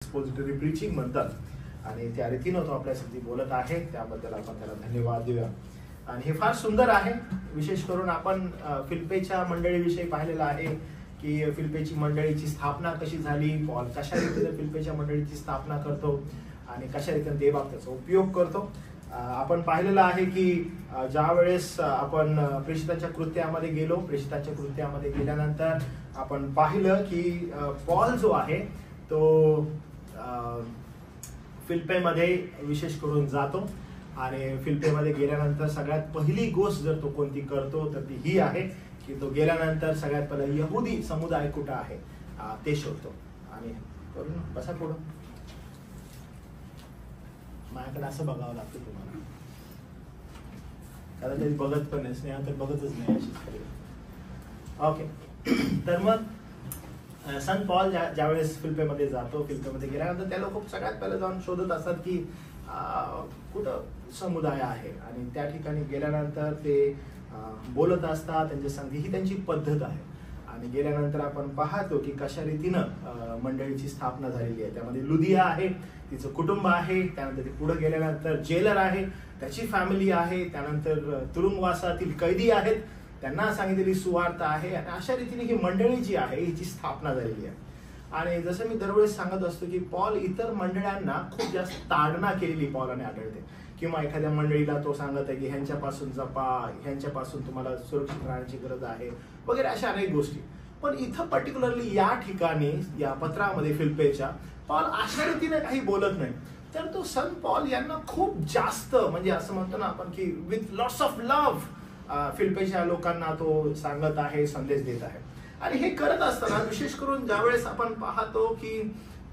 Expository preaching म्हणतात, आणि त्या रीतीनं तो आपल्यासाठी बोलत आहे, त्याबद्दल आपण त्याला धन्यवाद देऊया. आणि हे फार सुंदर आहे. विशेष करून आपण फिलिप्पीच्या मंडळीविषयी पाहिलेलं आहे की फिलिप्पीची मंडळीची स्थापना कशी झाली, पॉल कशा रीतीने फिलिप्पीच्या मंडळीची स्थापना करतो आणि कशा रीतीने देव त्याचा उपयोग करतो. आपण पाहिलेलं आहे की ज्या वेळेस आपण प्रेषितांच्या कृत्यामध्ये गेलो, प्रेषितांच्या कृत्यामध्ये गेल्यानंतर आपण पाहिलं की पॉल जो आहे तो फिलिप्पीमध्ये विशेष करून जातो, आणि फिलिप्पीमध्ये गेल्यानंतर सगळ्यात पहिली गोष्ट जर तो कोणती करतो तर ती ही आहे की तो गेल्यानंतर सगळ्यात पहिला यहुदी समुदाय कुठं आहे ते शोधतो. आणि करून बसा पुढं, माझ्याकडे असं बघावं लागतं तुम्हाला, कदाचित बघत पण नाही, स्नेहा तर बघतच नाही अशीच. ओके, तर मग संत पॉल ज्यावेळेस फिलिप्पीमध्ये जातो, फिलिप्पीमध्ये गेल्यानंतर त्या लोक सगळ्यात पहिलं जाऊन शोधत असतात की कुठं समुदाय आहे, आणि त्या ठिकाणी गेल्यानंतर ते बोलत असतात, त्यांच्या संधी ही त्यांची पद्धत आहे. आणि गेल्यानंतर आपण पाहतो की कशा रीतीनं मंडळीची स्थापना झालेली आहे. त्यामध्ये लुदिया आहे, तिचं कुटुंब आहे, त्यानंतर ती पुढे गेल्यानंतर जेलर आहे, त्याची फॅमिली आहे, त्यानंतर तुरुंगवासातील कैदी आहेत, त्यांना सांगितलेली सुवार्ता आहे, आणि अशा रीतीने ही मंडळी जी आहे हिची स्थापना झालेली आहे. आणि जसं मी दरवेळेस सांगत असतो की पॉल इतर मंडळांना खूप जास्त ताडना केलेली पॉलाने आढळते, किंवा एखाद्या मंडळीला तो सांगत आहे की ह्यांच्यापासून जपा, ह्यांच्यापासून तुम्हाला सुरक्षित राहण्याची गरज आहे वगैरे अशा अनेक गोष्टी. पण इथं पर्टिक्युलरली या ठिकाणी या पत्रामध्ये फिलिप्पीच्या पॉल अशा रीतीने काही बोलत नाही, तर तो संत पॉल यांना खूप जास्त म्हणजे असं म्हणतो ना आपण की विथ लॉट्स ऑफ लव्ह फिलिप्पीच्या लोकांना तो सांगत आहे, संदेश देत आहे. आणि हे करत असताना विशेष करून ज्यावेळेस आपण पाहतो की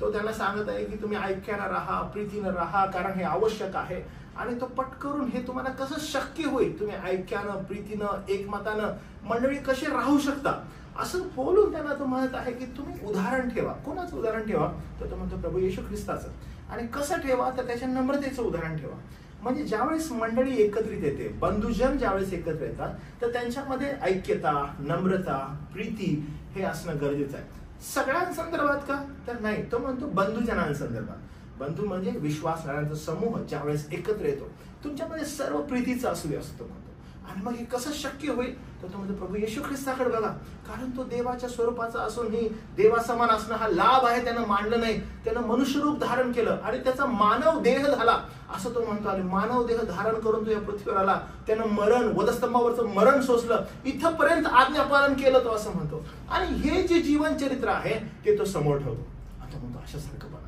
तो त्यांना सांगत आहे की तुम्ही ऐक्यानं राहा, प्रीतीनं राहा, कारण हे आवश्यक आहे. आणि तो पटकरून हे तुम्हाला कसं शक्य होईल, तुम्ही ऐक्यानं, प्रीतीनं, एकमतानं मंडळी कसे राहू शकता असं बोलून त्यांना तो म्हणत आहे की तुम्ही उदाहरण ठेवा. कोणाचं उदाहरण ठेवा, तर तो म्हणतो प्रभू येशू ख्रिस्ताचं. आणि कसं ठेवा, तर त्याच्या नम्रतेचं उदाहरण ठेवा. म्हणजे ज्यावेळेस मंडळी एकत्रित येते, बंधुजन ज्यावेळेस एकत्र येतात, तर त्यांच्यामध्ये ऐक्यता, नम्रता, प्रीती हे असणं गरजेचं आहे. सगळ्यांसंदर्भात का, तर नाही, तो म्हणतो बंधुजनांसंदर्भात. बंधू म्हणजे विश्वासणाऱ्यांचा समूह ज्यावेळेस एकत्र येतो, तुमच्यामध्ये सर्व प्रीतीचा असू असतो म्हणतो. आणि मग हे कसं शक्य होईल, तर तो म्हणतो प्रभू येशू ख्रिस्ताकडे बघा, कारण तो देवाच्या स्वरूपाचा असूनही देवासमान असणं हा लाभ आहे, त्यानं मांडलं नाही, त्यानं मनुष्यरूप धारण केलं आणि त्याचा मानव देह झाला असं तो म्हणतो. आणि मानव देह धारण करून तो या पृथ्वीवर आला, त्यानं मरण, वधस्तंभावरचं मरण सोसलं, इथपर्यंत आज्ञापालन केलं तो असं म्हणतो. आणि हे जे जीवन चरित्र आहे ते तो समोर ठेवतो. आता म्हणतो अशासारखं बघा.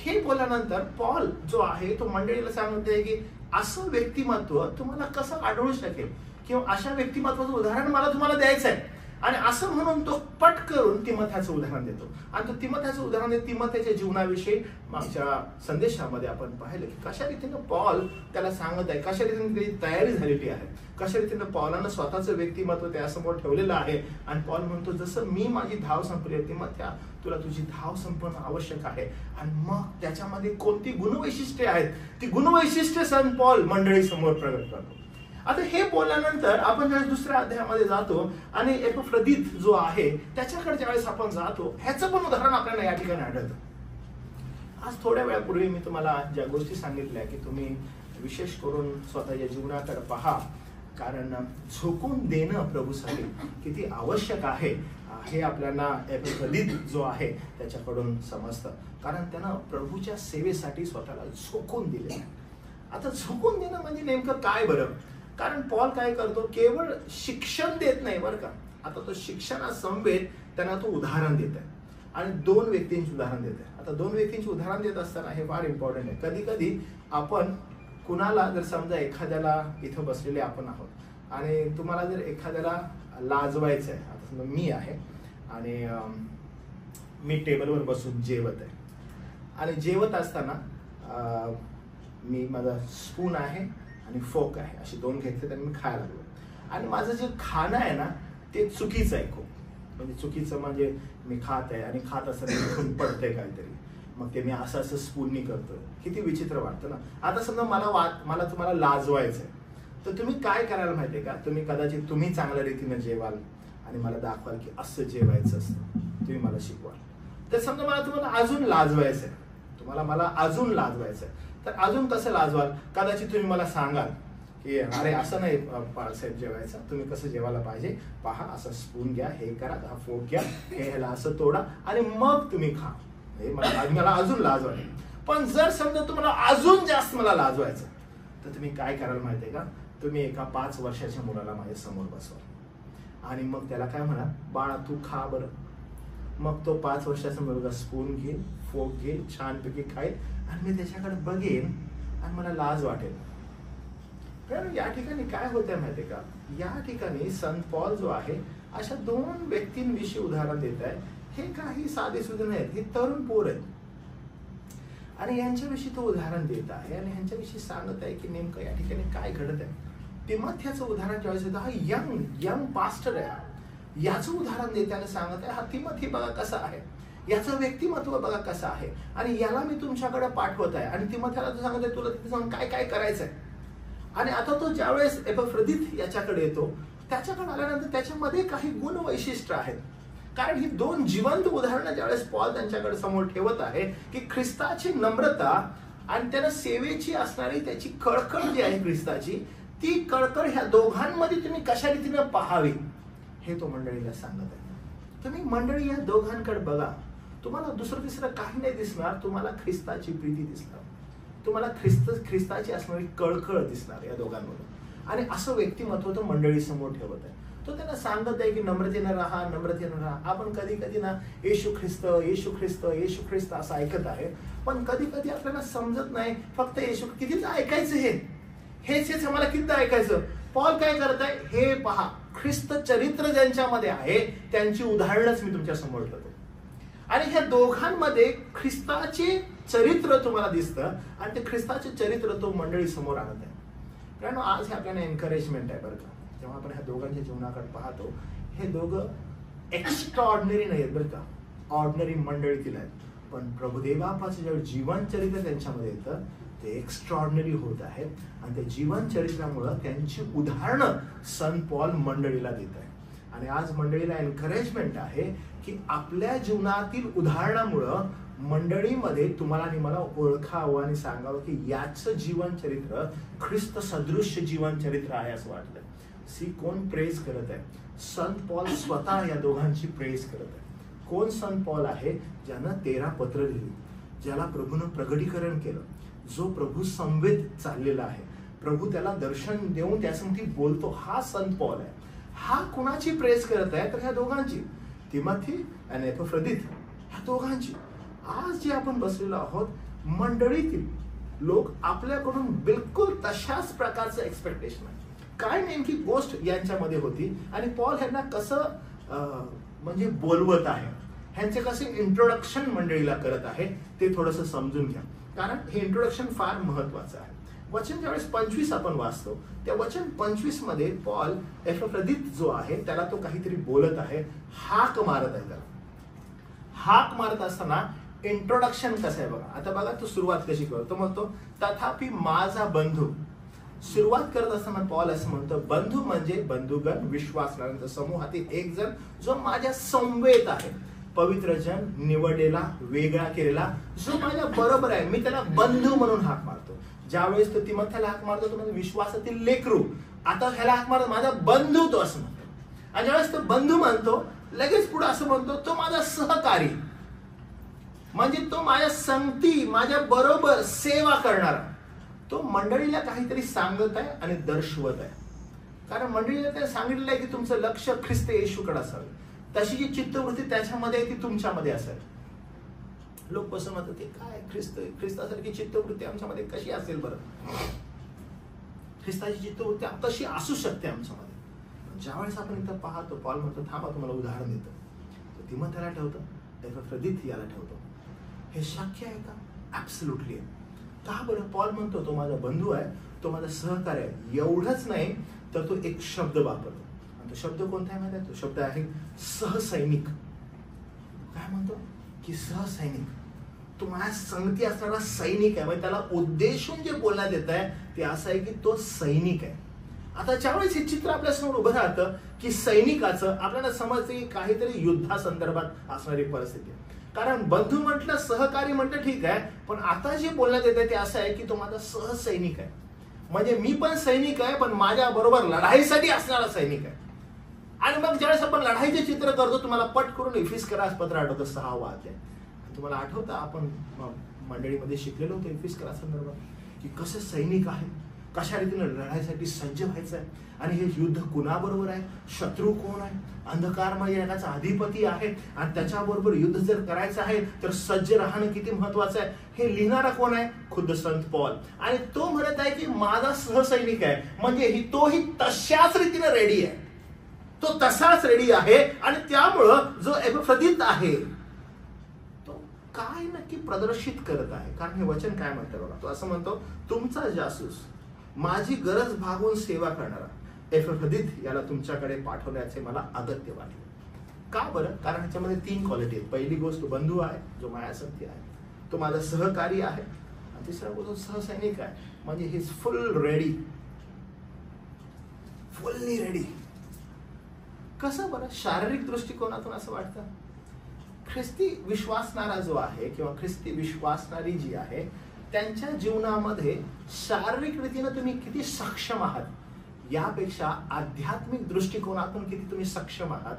हे बोलल्यानंतर पॉल जो आहे तो मंडळीला सांगते की असं व्यक्तिमत्व तुम्हाला कसं आढळू शकेल, किंवा अशा व्यक्तिमत्वाचं उदाहरण मला तुम्हाला द्यायचं आहे. आणि असं म्हणून तो पट करून तिमोथेचं उदाहरण देतो. आणि तो तिमोथेचं उदाहरण देतो तिमोथेच्या जीवनाविषयी. मागच्या संदेशामध्ये आपण पाहिलं की कशा रीतीनं पॉल त्याला सांगत आहे, कशा रीतीने त्याची तयारी झालेली आहे, कशा रीतीनं पॉलानं स्वतःचं व्यक्तिमत्व त्यासमोर ठेवलेलं आहे. आणि पॉल म्हणतो जसं मी माझी धाव संपली आहे, तिमोथ्या तुला तुझी धाव संपणं आवश्यक आहे. आणि मग त्याच्यामध्ये कोणती गुणवैशिष्ट्ये आहेत, ती गुणवैशिष्ट्ये संत पॉल मंडळी समोर प्रगट करतो. आता हे बोलल्यानंतर आपण ज्यावेळेस दुसऱ्या अध्यायामध्ये जातो आणि एपफ्रोदित जो आहे त्याच्याकडे ज्यावेळेस आपण जातो, ह्याचं पण उदाहरण आपल्याला या ठिकाणी आढळतं. आज थोड्या वेळापूर्वी मी तुम्हाला ज्या गोष्टी सांगितल्या की तुम्ही विशेष करून स्वतःच्या जीवनाकडे पहा, कारण झोकून देणं प्रभूसाठी किती आवश्यक आहे हे आपल्याला एपफ्रोदित जो आहे त्याच्याकडून समजतं. कारण त्यानं प्रभूच्या सेवेसाठी स्वतःला झोकून दिले आहे. आता झोकून देणं म्हणजे नेमकं काय बरं? कारण पॉल काय करतो, केवळ शिक्षण देत नाही बरं का. आता तो शिक्षणासमवेत त्यांना तो उदाहरण देत आहे, आणि दोन व्यक्तींची उदाहरण देत आहे. आता दोन व्यक्तींची उदाहरण देत असताना हे फार इम्पॉर्टंट आहे. कधी कधी आपण कुणाला जर समजा एखाद्याला इथं बसलेले आपण आहोत आणि तुम्हाला जर एखाद्याला लाजवायचं आहे, आता समजा मी आहे आणि मी टेबलवर बसून जेवत आहे, आणि जेवत असताना मी माझा स्पून आहे आणि फोक आहे अशी दोन घेतले आणि मी खायला लागलो. आणि माझं जे खाणं आहे ना ते चुकीचं आहे खूप. म्हणजे चुकीचं म्हणजे मी खात आहे आणि खात असताना पडतंय काहीतरी, मग ते मी असं असं स्पूननी करतोय. किती विचित्र वाटतं ना. आता समजा मला तुम्हाला लाजवायचं आहे, तर तुम्ही काय करायला माहितीये का, तुम्ही कदाचित तुम्ही चांगल्या रीतीने जेवाल आणि मला दाखवाल की असं जेवायचं असतं, तुम्ही मला शिकवाल. तर समजा मला तुम्हाला अजून लाजवायचंय, मला अजून लाजवायचंय, तर अजून कसं लाजवाल? कदाचित तुम्ही मला सांगाल की अरे असं नाही बाळासाहेब जेवायचं, तुम्ही कसं जेवायला पाहिजे पहा, असं स्पून घ्या, हे करा, हा फोक घ्या, हे ह्याला असं तोडा आणि मग तुम्ही खा. हे मला अजून लाज वाटेल. पण जर समजा तुम्हाला अजून जास्त मला लाजवायचं, तर तुम्ही काय कराल माहितीये का? तुम्ही एका 5 वर्षाच्या मुलाला माझ्या समोर बसवा आणि मग त्याला काय म्हणा, बाळा तू खा बरं. मग तो 5 वर्षाचा मुलगा स्पून घेईल, फोक घेईल, छानपैकी खाईल आणि मी त्याच्याकडे बघेन आणि मला लाज वाटेल. कारण या ठिकाणी काय होतंय माहितीये का? या ठिकाणी संत पॉल जो आहे अशा 2 व्यक्तींविषयी उदाहरण देत आहे. हे काही साधे सुधे नाहीत, हे तरुण पोर आहेत आणि यांच्याविषयी तो उदाहरण देत आहे आणि यांच्याविषयी सांगत आहे की नेमकं या ठिकाणी काय घडत आहे. तिमोथेचं उदाहरण ज्यावेळेस देतो, हा यंग पास्टर आहे, याचं उदाहरण देताना सांगत आहे, हा तिमोथी बघा कसा आहे, याचं व्यक्तिमत्व बघा कसं आहे आणि याला मी तुमच्याकडे पाठवत आहे. आणि तिमोथेला तो सांगत आहे तुला तिथे जाऊन काय काय करायचंय. आणि आता तो ज्यावेळेस एपफ्रोदित याच्याकडे येतो, त्याच्याकडे आल्यानंतर त्याच्यामध्ये काही गुण वैशिष्ट्य आहेत. कारण ही 2 जिवंत उदाहरणं ज्यावेळेस पॉल त्यांच्याकडे समोर ठेवत आहे की ख्रिस्ताची नम्रता आणि त्याला सेवेची असणारी त्याची कळकळ जी आहे ख्रिस्ताची, ती कळकळ ह्या दोघांमध्ये तुम्ही कशा रीतीने पाहावी हे तो मंडळीला सांगत आहे. तुम्ही मंडळी या दोघांकडे बघा, तुम्हाला दुसरं तिसरं काही नाही दिसणार, तुम्हाला ख्रिस्ताची प्रीती दिसणार, तुम्हाला ख्रिस्ताची असणारी कळकळ दिसणार या दोघांमध्ये. आणि असं व्यक्तिमत्व तो मंडळी समोर ठेवत आहे. तो त्यांना सांगत आहे की नम्रतेनं राहा, नम्रतेनं राहा. आपण कधी कधी ना येशू ख्रिस्त येशू ख्रिस्त येशू ख्रिस्त असं ऐकत आहे, पण कधी कधी आपल्याला समजत नाही फक्त येशू कितीच ऐकायचं, हेच आम्हाला किती ऐकायचं. पॉल काय करत आहे हे पहा, ख्रिस्त चरित्र ज्यांच्यामध्ये आहे त्यांची उदाहरणच मी तुमच्या समोर ठेवतो आणि ह्या दोघांमध्ये ख्रिस्ताचे चरित्र तुम्हाला दिसतं आणि ते ख्रिस्ताचे चरित्र तो मंडळी समोर आणत आहे. कारण आज हे आपल्याला एनकरेजमेंट आहे बरं का. जेव्हा आपण ह्या दोघांच्या जीवनाकडे पाहतो, हे दोघं एक्स्ट्राऑर्डिनरी नाही आहेत बरं का, ऑर्डिनरी मंडळीतील आहेत, पण प्रभुदेवापाचं जे जीवन चरित्र त्यांच्यामध्ये येतं ते एक्स्ट्राऑर्डिनरी होत आहेत आणि त्या जीवन चरित्रामुळं त्यांची उदाहरणं संत पॉल मंडळीला देत आहे. आणि आज मंडळीला एनकरेजमेंट आहे की आपल्या जीवनातील उदाहरणामुळं मंडळीमध्ये तुम्हाला आणि मला ओळखावं आणि सांगावं की याचं जीवन चरित्र ख्रिस्त सदृश्य जीवन चरित्र आहे असं वाटलं. कोण प्रेज करत आहे? संत पॉल स्वतः या दोघांची प्रेज करत आहे. कोण संत पॉल आहे? ज्यानं 13 पत्र लिहिली, ज्याला प्रभूनं प्रगटीकरण केलं, जो प्रभू समवेत चाललेला आहे, प्रभू त्याला दर्शन देऊन त्यासाठी बोलतो, हा संत पॉल आहे. हा कुणाची प्रेज करत आहे? तर ह्या दोघांची, तिमोथी आणि एपफ्रोदित, ह्या दोघांची. आज जे आपण बसलेलो आहोत मंडळीतील लोक आपल्याकडून बिलकुल तशाच प्रकारचं एक्सपेक्टेशन आहे. काय नेमकी गोष्ट यांच्यामध्ये होती आणि पॉल ह्यांना कसं म्हणजे बोलवत आहे, ह्यांचे कसे इंट्रोडक्शन मंडळीला करत आहे ते थोडंसं समजून घ्या. कारण हे इंट्रोडक्शन फार महत्वाचं आहे. वचन ज्यावेळेस 25 आपण वाचतो, त्या वचन 25 मध्ये पॉल एपफ्रोदित जो आहे त्याला तो काहीतरी बोलत आहे, हाक मारत आहे. त्याला हाक मारत असताना इंट्रोडक्शन कसं आहे बघा. आता बघा तो सुरुवात कशी करतो, म्हणतो तथापि माझा बंधू. सुरुवात करत असताना पॉल असं म्हणतो, बंधू म्हणजे बंधुगण, विश्वासणाऱ्यांचा समूहातील एक जण जो माझ्या समवेत आहे, पवित्र जन, निवडलेला, वेगळा केलेला, जो माझ्या बरोबर आहे, मी त्याला बंधू म्हणून हाक मारतो. ज्यावेळेस तो तिमोथेला हाक मारतो तो म्हणजे विश्वासातील लेकरू, आता ह्याला हाक मारतो माझा बंधू, तो असं म्हणतो. आणि ज्यावेळेस तो बंधू म्हणतो लगेच पुढे असं म्हणतो तो माझा सहकारी, म्हणजे तो माझ्या संगती, माझ्या बरोबर सेवा करणारा. तो मंडळीला काहीतरी सांगत आहे आणि दर्शवत आहे. कारण मंडळीला त्याने सांगितलेलं आहे की तुमचं लक्ष ख्रिस्त येशूकडे असावे, तशी जी चित्तवृत्ती त्याच्यामध्ये आहे ती तुमच्यामध्ये असेल. लोक कसं म्हणतात ते काय ख्रिस्तासारखी चित्तवृत्ती आमच्यामध्ये कशी असेल बरं? ख्रिस्ताची चित्तवृत्ती कशी असू शकते आमच्यामध्ये? ज्यावेळेस आपण इथं पाहतो, पॉल म्हणतो थांबा तुम्हाला उदाहरण देतो. तिमोथेला ठेवतो, एपफ्रोदित याला ठेवतो. हे शक्य आहे का? ऍब्सोल्युटली आहे. का बरं? पॉल म्हणतो तो माझा बंधू आहे, तो माझा सहकारी आहे. एवढंच नाही तर तो एक शब्द वापरतो, आणि तो शब्द कोणता आहे माहिती आहे? तो शब्द आहे सहसैनिक. काय म्हणतो की सहसैनिक, तो माझ्या संगती असणारा सैनिक आहे. म्हणजे त्याला उद्देशून जे बोलण्यात येत आहे ते असं आहे की तो सैनिक आहे. आता ज्यावेळेस हे चित्र आपल्या समोर उभं राहतं की सैनिकाचं, आपल्याला समजतं की काहीतरी युद्धासंदर्भात असणारी परिस्थिती आहे. कारण बंधू म्हटलं, सहकारी म्हटलं ठीक आहे, पण आता जे बोलण्यात येते ते असं आहे की तो माझा सहसैनिक आहे. म्हणजे मी पण सैनिक आहे, पण माझ्या बरोबर लढाईसाठी असणारा सैनिक आहे. आणि मग ज्यावेळेस आपण लढाईचे चित्र करतो, तुम्हाला पट करून इफिस्करास पत्र आठवतं 6 अध्याय. तुम्हाला आठवतं आपण मंडळीमध्ये शिकलेलो होतो इफिस्करास संदर्भात की कसे सैनिक आहेत, कशा रीतीने लढाईसाठी सज्ज व्हायचं आहे. आणि हे युद्ध कुणाबरोबर आहे, शत्रू कोण आहे, अंधकारमय जगाचा अधिपती आहे, आणि त्याच्याबरोबर युद्ध जर करायचं आहे तर सज्ज राहणं किती महत्वाचं आहे. हे लिहिणारा कोण आहे, खुद्द संत पॉल. आणि तो म्हणत आहे की माझा सहसैनिक आहे, म्हणजे तोही तशाच रीतीने रेडी आहे, तो तसाच रेडी आहे. आणि त्यामुळं जो एपफ्रोदित आहे तो काय नक्की प्रदर्शित करत आहे. कारण हे वचन काय म्हणतं बघा, तो असं म्हणतो, तुमचा जासूस, माझी गरज भागवून सेवा करणारा एपफ्रोदित याला तुमच्याकडे पाठवण्याचे मला अगत्य वाटले. का बरं? कारण ह्याच्यामध्ये 3 क्वालिटी आहेत. पहिली गोष्ट बंधू आहे, जो माझ्यासाठी आहे, तो माझा सहकारी आहे. आणि तिसरा गोष्ट सहसैनिक आहे, म्हणजे he is full ready, fully ready. कसं बरं? शारीरिक दृष्टिकोनातून असं वाटतं, ख्रिस्ती विश्वासणारा जो आहे किंवा ख्रिस्ती विश्वासणारी जी आहे त्यांच्या जीवनामध्ये शारीरिक रीतीने तुम्ही किती सक्षम आहात, यापेक्षा आध्यात्मिक दृष्टिकोनातून किती तुम्ही सक्षम आहात,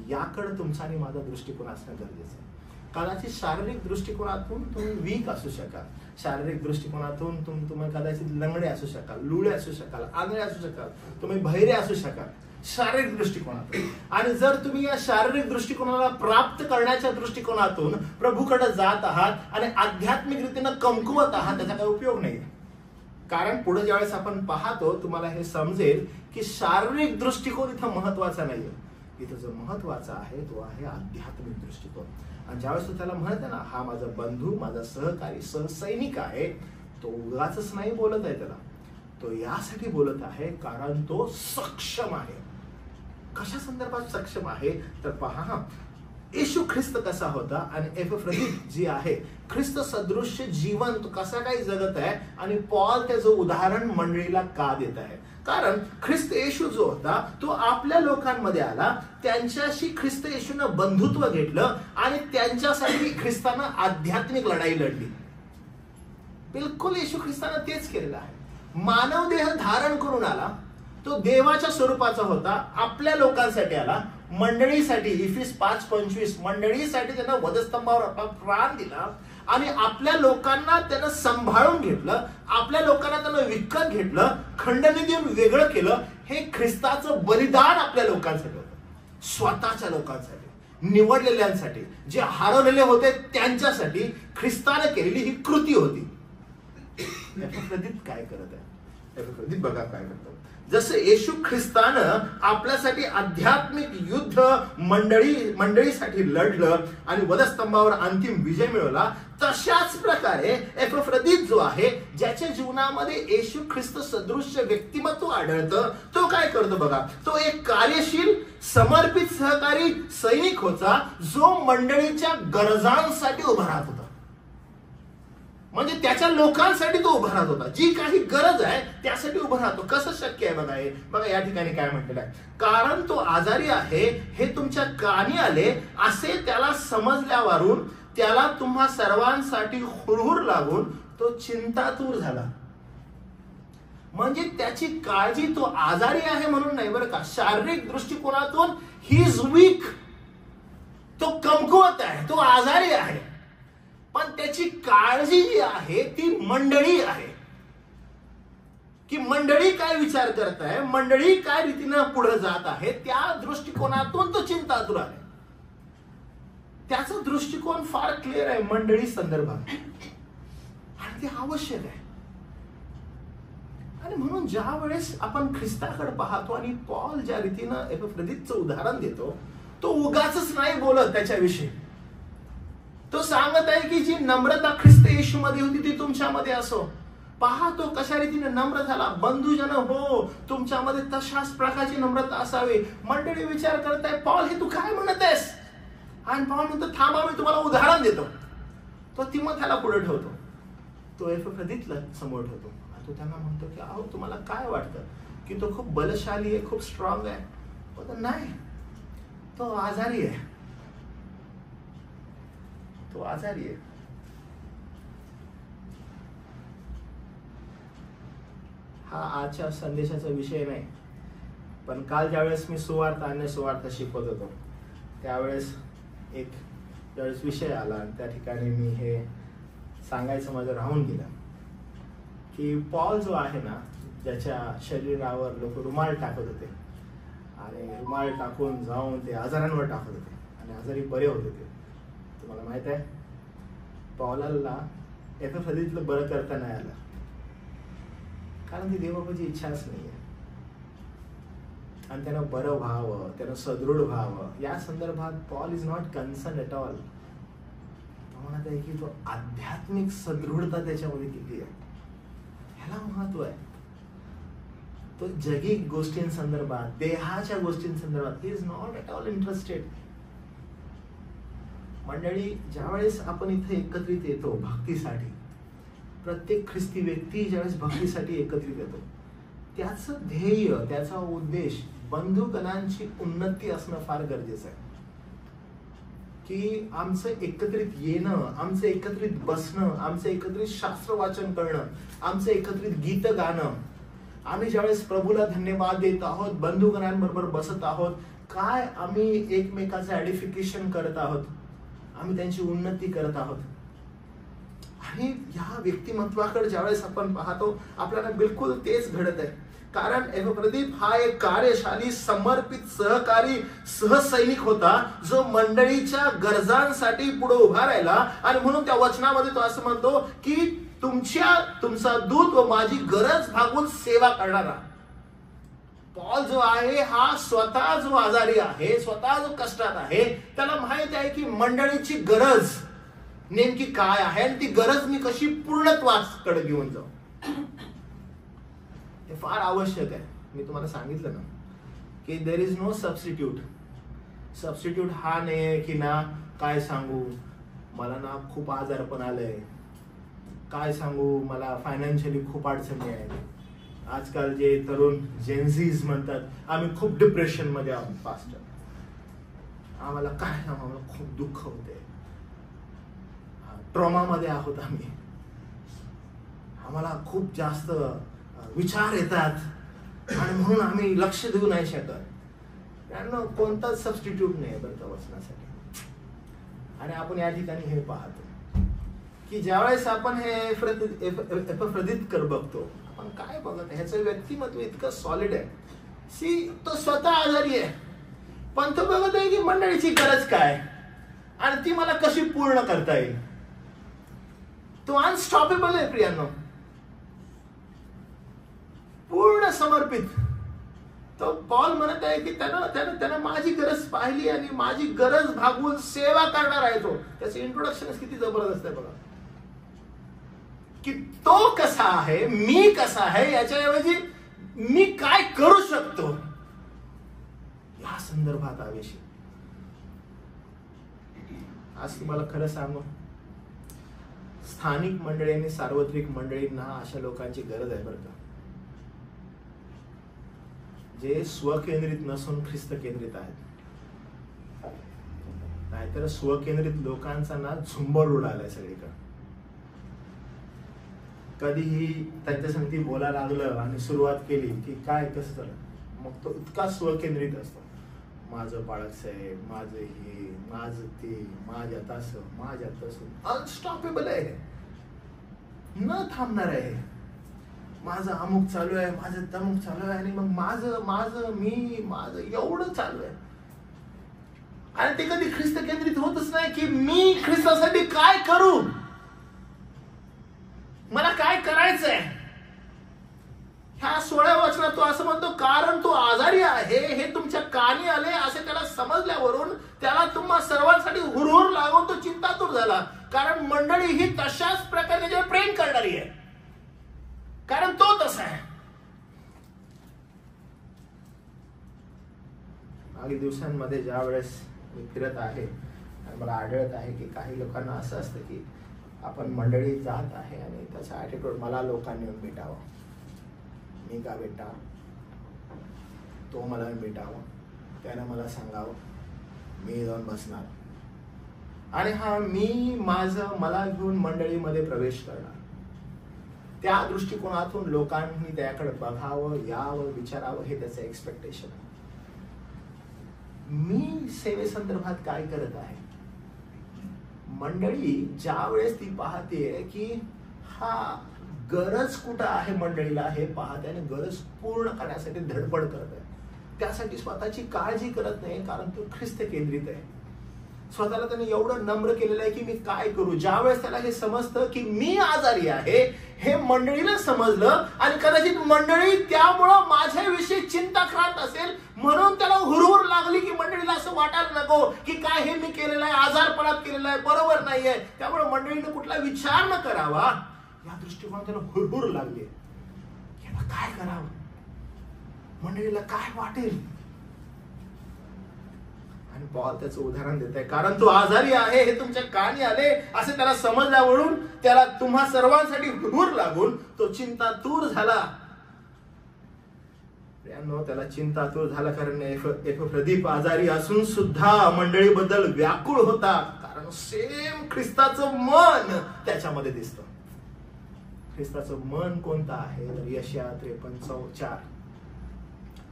याकडे तुमचा आणि माझा दृष्टिकोन असणं गरजेचं आहे. कदाचित शारीरिक दृष्टिकोनातून तुम्ही वीक असू शकाल, शारीरिक दृष्टिकोनातून तुम्ही कदाचित लंगडे असू शकाल, लुळे असू शकाल, आंधळे असू शकाल, तुम्ही बहिरे असू शकाल शारीरिक दृष्टिकोनातून. आणि जर तुम्ही या शारीरिक दृष्टिकोनाला प्राप्त करण्याच्या दृष्टिकोनातून प्रभूकडे जात आहात आणि आध्यात्मिक रीतीने कमकुवत आहात, त्याचा काही उपयोग नाही. कारण पुढे ज्यावेळेस आपण पाहतो तुम्हाला हे समजेल की शारीरिक दृष्टिकोन इथं महत्वाचा नाहीये. इथं जो महत्वाचा आहे तो आहे आध्यात्मिक दृष्टिकोन. आणि ज्यावेळेस तो त्याला म्हणत आहे ना, हा माझा बंधू, माझा सहकारी, सहसैनिक आहे, तो उगाच नाही बोलत आहे, त्याला तो यासाठी बोलत आहे कारण तो सक्षम आहे. कशा संदर्भात सक्षम आहे तर पहा, येशू ख्रिस्त कसा होता आणि एपफ्रोदित जी आहे ख्रिस्त सदृश्य जीवन तो कसा काही जगत आहे. आणि पॉल त्याचं उदाहरण मंडळीला का देत आहे, कारण ख्रिस्त येशू जो होता तो आपल्या लोकांमध्ये आला, त्यांच्याशी ख्रिस्त येशूनं बंधुत्व घेतलं आणि त्यांच्यासाठी ख्रिस्तानं आध्यात्मिक लढाई लढली. बिलकुल येशू ख्रिस्तानं तेच केलेलं आहे. मानव देह धारण करून आला, तो देवाच्या स्वरूपाचा होता, आपल्या लोकांसाठी आला, मंडळीसाठी. इफिस 5:25 मंडळीसाठी त्यानं वधस्तंभावर आपला प्राण दिला आणि आपल्या लोकांना त्यानं सांभाळून घेतलं, आपल्या लोकांना त्यानं विकत घेतलं, खंडणी देऊन वेगळं केलं. हे ख्रिस्ताचं बलिदान आपल्या लोकांसाठी होतं, स्वतःच्या लोकांसाठी, निवडलेल्यांसाठी, जे हरवलेले होते त्यांच्यासाठी ख्रिस्तानं केलेली ही कृती होती. एपफ्रोदित काय करत आहे? एपफ्रोदित बघा काय करतो. जसं येशू ख्रिस्तानं आपल्यासाठी आध्यात्मिक युद्ध मंडळीसाठी लढलं आणि वधस्तंभावर अंतिम विजय मिळवला, तशाच प्रकारे एपफ्रोदित जो आहे, ज्याच्या जीवनामध्ये येशू ख्रिस्त सदृश्य व्यक्तिमत्व आढळतं, तो काय करतो बघा. तो एक कार्यशील, समर्पित सहकारी सैनिक होता, जो मंडळीच्या गरजांसाठी उभा राहत होता. म्हणजे त्याच्या लोकांसाठी तो उभा राहत होता, जी काही गरज आहे त्यासाठी उभा राहतो. कसं शक्य आहे बघा. हे बघा या ठिकाणी काय म्हटलेलं आहे, कारण तो आजारी आहे हे तुमच्या कानी आले असे त्याला समजल्यावरून त्याला तुम्हा सर्वांसाठी हुरहुर लागून तो चिंतातूर झाला. म्हणजे त्याची काळजी, तो आजारी आहे म्हणून नाही बरं का, शारीरिक दृष्टिकोनातून ही इज वीक, तो कमकुवत आहे, तो आजारी आहे, पण त्याची काळजी जी आहे ती मंडळी आहे. की मंडळी काय विचार करत आहे, मंडळी काय रीतीनं पुढे जात आहे, त्या दृष्टिकोनातून तो चिंतातूर आहे. त्याचा दृष्टिकोन फार क्लिअर आहे मंडळी संदर्भात, आणि ते आवश्यक आहे. आणि म्हणून ज्या वेळेस आपण ख्रिस्ताकडे पाहतो आणि पॉल ज्या रीतीनं एपफ्रोदितचं उदाहरण देतो, तो उगाच नाही बोलत त्याच्याविषयी. तो सांगत आहे की जी नम्रता ख्रिस्त येशू मध्ये होती ती तुमच्यामध्ये असो. पहा तो कशा रीतीने नम्र झाला. बंधूजन हो, तुमच्यामध्ये तशाच प्रकारची नम्रता असावी. मंडळी विचार करत आहे, पॉल हे तू काय म्हणत आहेस? आणि पॉल म्हणतो, थांबा मी तुम्हाला उदाहरण देतो. तो तिमोथेला पुढे ठेवतो, तो एपफ्रोदितला समोर ठेवतो. तो त्यांना म्हणतो की अहो तुम्हाला काय वाटतं की तो खूप बलशाली आहे, खूप स्ट्रॉंग आहे? नाही, तो आजारी आहे. तो आजारी आहे. हा आजच्या संदेशाचा विषय नाही, पण काल ज्यावेळेस मी सुवार्थ अन्य सुवार्थ शिकवत होतो त्यावेळेस एक ज्यावेळेस विषय आला आणि त्या ठिकाणी मी हे सांगायचं माझं राहून गेलं की पॉल जो आहे ना, ज्याच्या शरीरावर लोक रुमाल टाकत होते आणि रुमाल टाकून जाऊन ते आजारांवर टाकत होते आणि आजारी बरे होत होते. तुम्हाला माहित आहे पॉलला एपिफ्रदीतलं बरं करता नाही आलं, कारण ती देवाची इच्छाच नाहीये. आणि त्यानं बरं व्हावं, त्यानं सदृढ व्हावं या संदर्भात Paul is not concern at all. म्हणत आहे की तो आध्यात्मिक सदृढता त्याच्यामध्ये किती आहे ह्याला महत्व आहे. तो जगिक गोष्टींसंदर्भात, देहाच्या गोष्टींसंदर्भात he is not at all interested. मंडळी, ज्यावेळेस आपण इथे एकत्रित येतो भक्तीसाठी, प्रत्येक ख्रिस्ती व्यक्ती ज्यावेळेस भक्तीसाठी एकत्रित येतो, त्याचं ध्येय, त्याचा उद्देश बंधुगणांची उन्नती असणं फार गरजेचं आहे. की आमचं एकत्रित येणं, आमचं एकत्रित बसणं, आमचं एकत्रित शास्त्र वाचन करणं, आमचं एकत्रित गीत गाणं, आम्ही ज्यावेळेस प्रभूला धन्यवाद देत आहोत, बंधुगणांबरोबर बसत आहोत, काय आम्ही एकमेकाचं ऍडिफिकेशन करत आहोत, आम्ही त्यांची उन्नती करत आहोत. आणि ह्या व्यक्तिमत्वाकडे ज्यावेळेस आपण पाहतो आपल्याला बिलकुल तेच घडत आहे. कारण एपिफ्रदीत हा एक कार्यशाली, समर्पित, सहकारी, सहसैनिक होता जो मंडळीच्या गरजांसाठी पुढे उभा राहिला. आणि म्हणून त्या वचनामध्ये तो असं म्हणतो की तुमचा दूत व माझी गरज भागवून सेवा करणारा. पॉल जो आहे हा स्वतः जो आजारी आहे, स्वतः जो कष्टात आहे, त्याला माहित आहे की मंडळीची गरज नेमकी काय आहे आणि ती गरज मी कशी पूर्णत्वाकडे घेऊन जाऊ, हे फार आवश्यक आहे. मी तुम्हाला सांगितलं ना की there is no substitute. Substitute हा नाही आहे की ना काय सांगू, मला ना खूप आजारपण आलंय, काय सांगू मला फायनान्शियली खूप अडचणी आहे. आजकाल जे तरुण जेन्झीज म्हणतात आम्ही खूप डिप्रेशन मध्ये आहोत पास्टर, आम्हाला काय सांगू, आम्हाला खूप दुःख होते, ट्रॉमा मध्ये आहोत आम्ही, आम्हाला खूप जास्त विचार येतात आणि म्हणून आम्ही लक्ष देऊ नाही शकत. त्यांना कोणताच सबस्टिट्यूट नाही बरं का वचनासाठी. आणि आपण या ठिकाणी हे पाहतो की ज्यावेळेस आपण हे एपिफ्रदीतकर बघतो, आपण काय बघत, ह्याचं व्यक्तिमत्व इतकं सॉलिड आहे. तो स्वतः आजारी आहे पण तो बघत आहे की मंडळीची गरज काय आणि ती मला कशी पूर्ण करता येईल. तो अनस्टॉपेबल आहे प्रियांनो, पूर्ण समर्पित. तो पॉल म्हणत आहे की त्यानं माझी गरज पाहिली आणि माझी गरज भागवून सेवा करणार आहे. तो त्याचं इंट्रोडक्शन किती जबरदस्त आहे बघा, की तो कसा आहे, मी कसा आहे, याच्याऐवजी मी काय करू शकतो या संदर्भात आवेशी. आज तुम्हाला खरं सांगू, स्थानिक मंडळी आणि सार्वत्रिक मंडळींना अशा लोकांची गरज आहे बरं का, जे स्वकेंद्रित नसून ख्रिस्त केंद्रित आहेत. नाहीतर स्वकेंद्रित लोकांचा ना झुंबड उडालाय सगळीकडे. कधीही त्यांच्या संगती बोलायला लागलं आणि सुरुवात केली की काय कसं झालं, मग तो इतका स्वकेंद्रित असतो, माझं बाळक साहेब, माझं हे, माझं ते, माझ्यात असं, माझ्यात तसं. अनस्टॉपेबल आहे, न थांबणार आहे. माझं अमुक चालू आहे, माझं तमुक चालू आहे आणि मग माझं माझं एवढं चालू आहे. आणि ते कधी ख्रिस्त केंद्रित होतच नाही की मी ख्रिस्तासाठी काय करू, मला काय करायचंय. ह्या 16व्या वचनात तो असं म्हणतो, कारण तो आजारी आहे हे तुमच्या कानी आले असे त्याला समजल्यावरून त्याला तुम्हा सर्वांसाठी हुरहुर लागून तो चिंतातूर झाला. कारण मंडळी ही तशाच प्रकारे त्याच्यावर प्रेम करणारी आहे, कारण तो तसा आहे. मागील दिवसांमध्ये ज्या वेळेस मी फिरत आहे आणि मला आढळत आहे की काही लोकांना असं असतं की आपण मंडळीत जात आहे आणि त्याचा ऍटिट्यूड, मला लोकांनी येऊन भेटावं, मी का भेटावं, तो मला भेटावं, त्यानं मला सांगावं, मी जाऊन बसणार. आणि हा मी मला घेऊन मंडळीमध्ये प्रवेश करणार. त्या दृष्टिकोनातून लोकांनी त्याकडे बघावं, यावं, विचारावं, हे त्याचं एक्सपेक्टेशन आहे. मी सेवेसंदर्भात काय करत आहे? मंडळी ज्या वेळेस ती पाहते की हा गरज कुठं आहे मंडळीला हे पाहते आणि गरज पूर्ण करण्यासाठी धडपड करत आहे, त्यासाठी स्वतःची काळजी करत नाही, कारण तो ख्रिस्त केंद्रित आहे. स्वतःला त्याने एवढं नम्र केलेलं आहे की मी काय करू. ज्या वेळेस त्याला हे समजतं की मी आजारी आहे, हे मंडळीला समजलं आणि कदाचित मंडळी त्यामुळं माझ्याविषयी चिंताक्रांत असेल म्हणून त्याला हुरहुर लागली की मंडळीला असं वाटायला नको की काय हे मी केलेलं आहे, आजारपणात केलेलं आहे, बरोबर नाहीये, त्यामुळे मंडळीने कुठला विचार न करावा या दृष्टिकोनात त्याला हुरहुर लागली की आता काय करावं, मंडळीला काय वाटेल. आणि पॉल त्याचं उदाहरण देत आहे, कारण तो आजारी आहे हे तुमच्या कानी आले असे त्याला समजल्यावरून त्याला तुम्हा सर्वांसाठी हुरहुर लागून तो चिंतातूर झाला. त्याला चिंतातूर झाला कारण एपफ्रदीत आजारी असून सुद्धा मंडळीबद्दल व्याकुळ होता, कारण सेम ख्रिस्ताचं मन त्याच्यामध्ये दिसतं. ख्रिस्ताचं मन कोणतं आहे तर यशया 53:4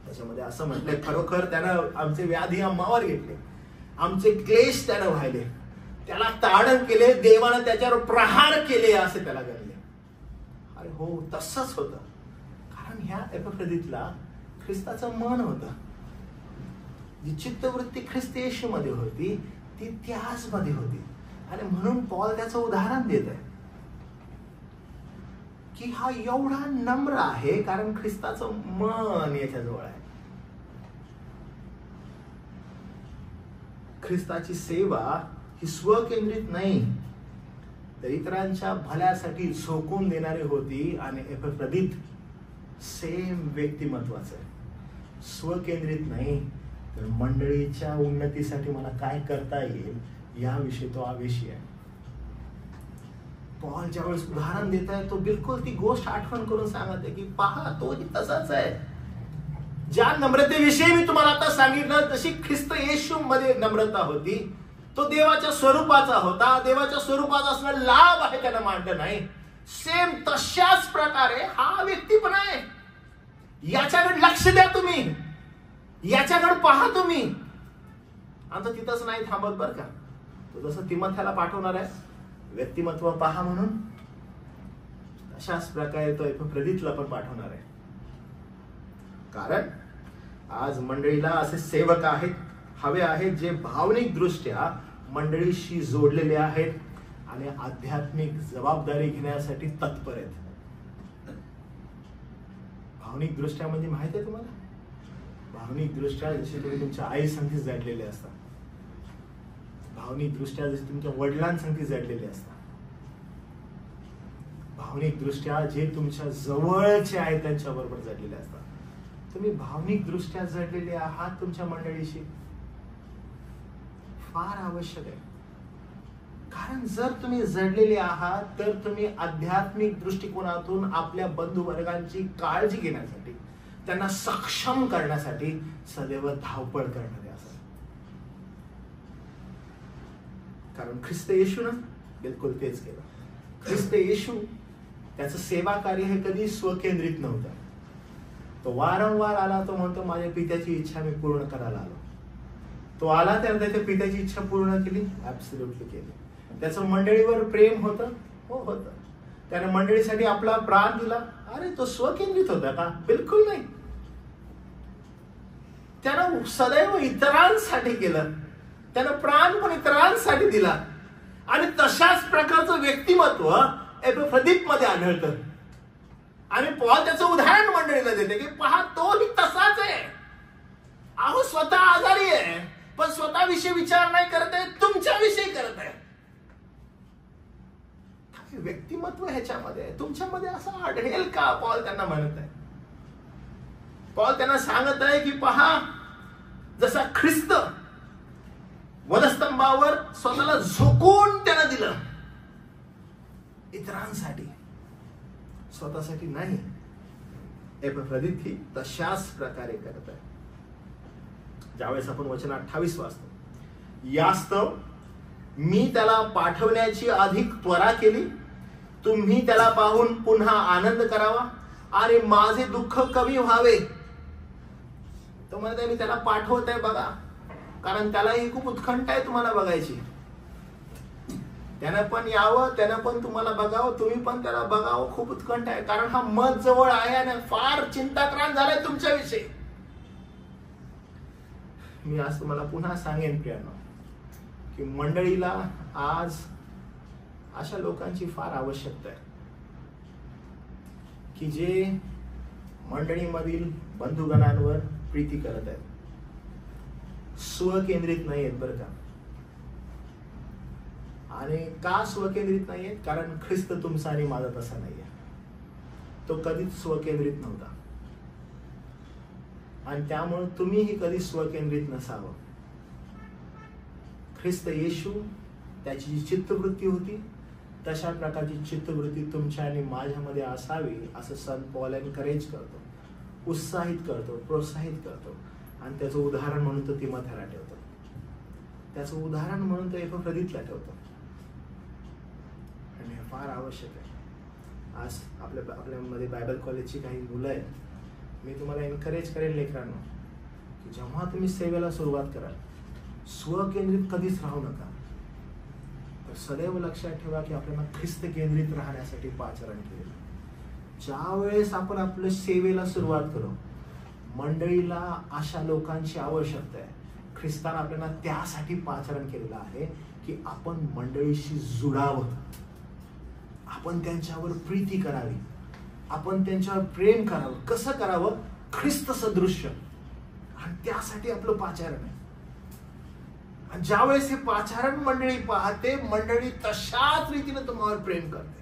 त्याच्यामध्ये असं म्हटलंय, खरोखर त्यानं आमचे व्याधी आम्हावर घेतले, आमचे क्लेश त्यानं व्हायले, त्याला ताडण केले, देवानं त्याच्यावर प्रहार केले असे त्याला गणले. अरे हो, तसंच होतं, कारण ह्या एपफ्रदीतला ख्रिस्ताचं मन होतं. जी चित्तवृत्ती ख्रिस्त येशू मध्ये होती ती त्याच मध्ये होती. आणि म्हणून पॉल त्याचं उदाहरण देत आहे की हा एवढा नम्र आहे कारण ख्रिस्ताचं मन याच्याजवळ आहे. ख्रिस्ताची सेवा ही स्वकेंद्रित नाही तर इतरांच्या भल्यासाठी झोकून देणारी होती. आणि एपफ्रदीत सेम व्यक्तिमत्वाचं आहे, स्वकेंद्रित नाही तर मंडळीच्या उन्नतीसाठी मला काय करता येईल याविषयी तो आवेशी आहे. पॉल ज्यावेळेस उदाहरण देत आहे तो बिलकुल ती गोष्ट आठवण करून सांगत आहे की पहा तोही तसाच आहे. ज्या नम्रतेविषयी मी तुम्हाला आता सांगितलं तशी ख्रिस्त येशू मध्ये नम्रता होती. तो देवाच्या स्वरूपाचा होता, देवाच्या स्वरूपाचा असणं लाभ आहे त्याला मांडलं नाही. सेम तशाच प्रकारे हा व्यक्ती पण आहे. याच्याकडे लक्ष द्या तुम्ही, याच्याकडे पहा तुम्ही. आता तिथंच नाही थांबत बर का, तो जसं तिमोथेला पाठवणार आहे व्यक्तिमत्व पहा म्हणून, अशाच प्रकारे तो एपफ्रदीतला पण पाठवणार आहे. कारण आज मंडळीला असे सेवक आहेत, हवे आहेत जे भावनिक दृष्ट्या मंडळीशी जोडलेले आहेत आणि आध्यात्मिक जबाबदारी घेण्यासाठी तत्पर आहेत. भावनिक दृष्ट्या म्हणजे माहिती आहे तुम्हाला, भावनिक दृष्ट्या जसे तुम्ही तुमच्या आई संगती जडलेले असतात, भावनिक दृष्ट्या जसे तुमच्या वडिलांसंगती जडलेले असतात, भावनिक दृष्ट्या जे तुमच्या जवळचे आहेत त्यांच्या बरोबर जडलेले असतात. तुम्ही भावनिक दृष्ट्या जडलेले आहात तुमच्या मंडळीशी, फार आवश्यक आहे. कारण जर तुम्ही जडलेले आहात तर तुम्ही आध्यात्मिक दृष्टिकोनातून आपल्या बंधू वर्गांची काळजी घेण्यासाठी, त्यांना सक्षम करण्यासाठी सदैव धावपळ करणारे असाल. कारण ख्रिस्त येशूनं बिलकुल तेच केलं. ख्रिस्त येशू त्याचं सेवा कार्य हे कधी स्वकेंद्रित नव्हतं. तो वारंवार आला, तो म्हणतो माझ्या पित्याची इच्छा मी पूर्ण करायला आलो. तो आला त्याने त्याच्या पित्याची इच्छा पूर्ण केली, ऍब्सोल्युटली केली. त्याचं मंडळीवर प्रेम होतं, हो होतं. त्याने मंडळीसाठी आपला प्राण दिला. अरे तो स्वकेंद्रित होता का? बिलकुल नाही. त्यानं सदैव इतरांसाठी केलं, त्यानं प्राण पण इतरांसाठी दिला. आणि तशाच प्रकारचं व्यक्तिमत्व एपफ्रदीत मध्ये आढळतं. आणि पॉल त्याचं उदाहरण मंडळीला देते की पहा तोही तसाच आहे. अहो स्वतः आजारी आहे पण स्वतःविषयी विचार नाही करत आहे, तुमच्याविषयी करत आहे. व्यक्तिमत्व ह्याच्यामध्ये आहे, तुमच्यामध्ये असं आढळेल का? पॉल त्यांना म्हणत आहे. पॉल त्यांना सांगत आहे की पहा जसा ख्रिस्त वधस्तंभावर स्वतःला झोकून त्यानं दिलं इतरांसाठी, स्वतःसाठी नाही. एपफ्रदीत ही तशाच प्रकारे करत आहे. ज्यावेळेस आपण वचन 28 वाचतो, यास्तव मी त्याला पाठवण्याची अधिक त्वरा केली. तुम्ही त्याला पाहून पुन्हा आनंद करावा आणि माझे दुःख कमी व्हावे. तो म्हणत आहे मी त्याला पाठवत आहे बघा, कारण त्यालाही खूप उत्कंठ आहे तुम्हाला बघायची. त्यानं पण यावं, त्यानं पण तुम्हाला बघावं, तुम्ही पण त्याला बघावं, खूप उत्कंठ आहे. कारण हा मत जवळ आहे आणि फार चिंताक्रांत झालाय तुमच्याविषयी. मी आज तुम्हाला पुन्हा सांगेन प्रियानो, की मंडळीला आज अशा लोकांची फार आवश्यकता आहे की जे मंडळीमधील बंधुगणांवर प्रीती करत आहेत, स्वकेंद्रित नाही आहेत बरं का. आणि का स्वकेंद्रित नाही आहेत? कारण ख्रिस्त तुमचा आणि माझा तसा नाहीये. तो कधीच स्वकेंद्रित नव्हता आणि त्यामुळे तुम्हीही कधी स्वकेंद्रित नसावं. ख्रिस्त येशू त्याची जी चित्तवृत्ती होती तशा प्रकारची चित्तवृत्ती तुमच्या आणि माझ्यामध्ये असावी असं संत पॉल एनकरेज करतो, उत्साहित करतो, प्रोत्साहित करतो. आणि त्याचं उदाहरण म्हणून तो तिमोथेला ठेवतो, त्याचं उदाहरण म्हणून तो एपफ्रोदितला ठेवतो. आणि हे फार आवश्यक आहे. आज आपल्यामध्ये बायबल कॉलेजची काही मुलं आहेत. मी तुम्हाला एनकरेज करेन लेकरांनो, की जेव्हा तुम्ही सेवेला सुरुवात कराल, स्वकेंद्रित कधीच राहू नका. तर सदैव लक्षात ठेवा की आपल्याला ख्रिस्त केंद्रित राहण्यासाठी पाचारण केलेलं. ज्या वेळेस आपण आपल्या सेवेला सुरुवात करू, मंडळीला अशा लोकांची आवश्यकता आहे. ख्रिस्ताने आपल्याला त्यासाठी पाचारण केलेलं आहे की आपण मंडळीशी जुडावं, आपण त्यांच्यावर प्रीती करावी, आपण त्यांच्यावर प्रेम करावं. कसं करावं? ख्रिस्त सदृश्य. आणि त्यासाठी आपलं पाचारण आहे. आणि ज्यावेळेस हे पाचारण मंडळी पाहते, मंडळी तशाच रीतीने तुम्हाला प्रेम करते.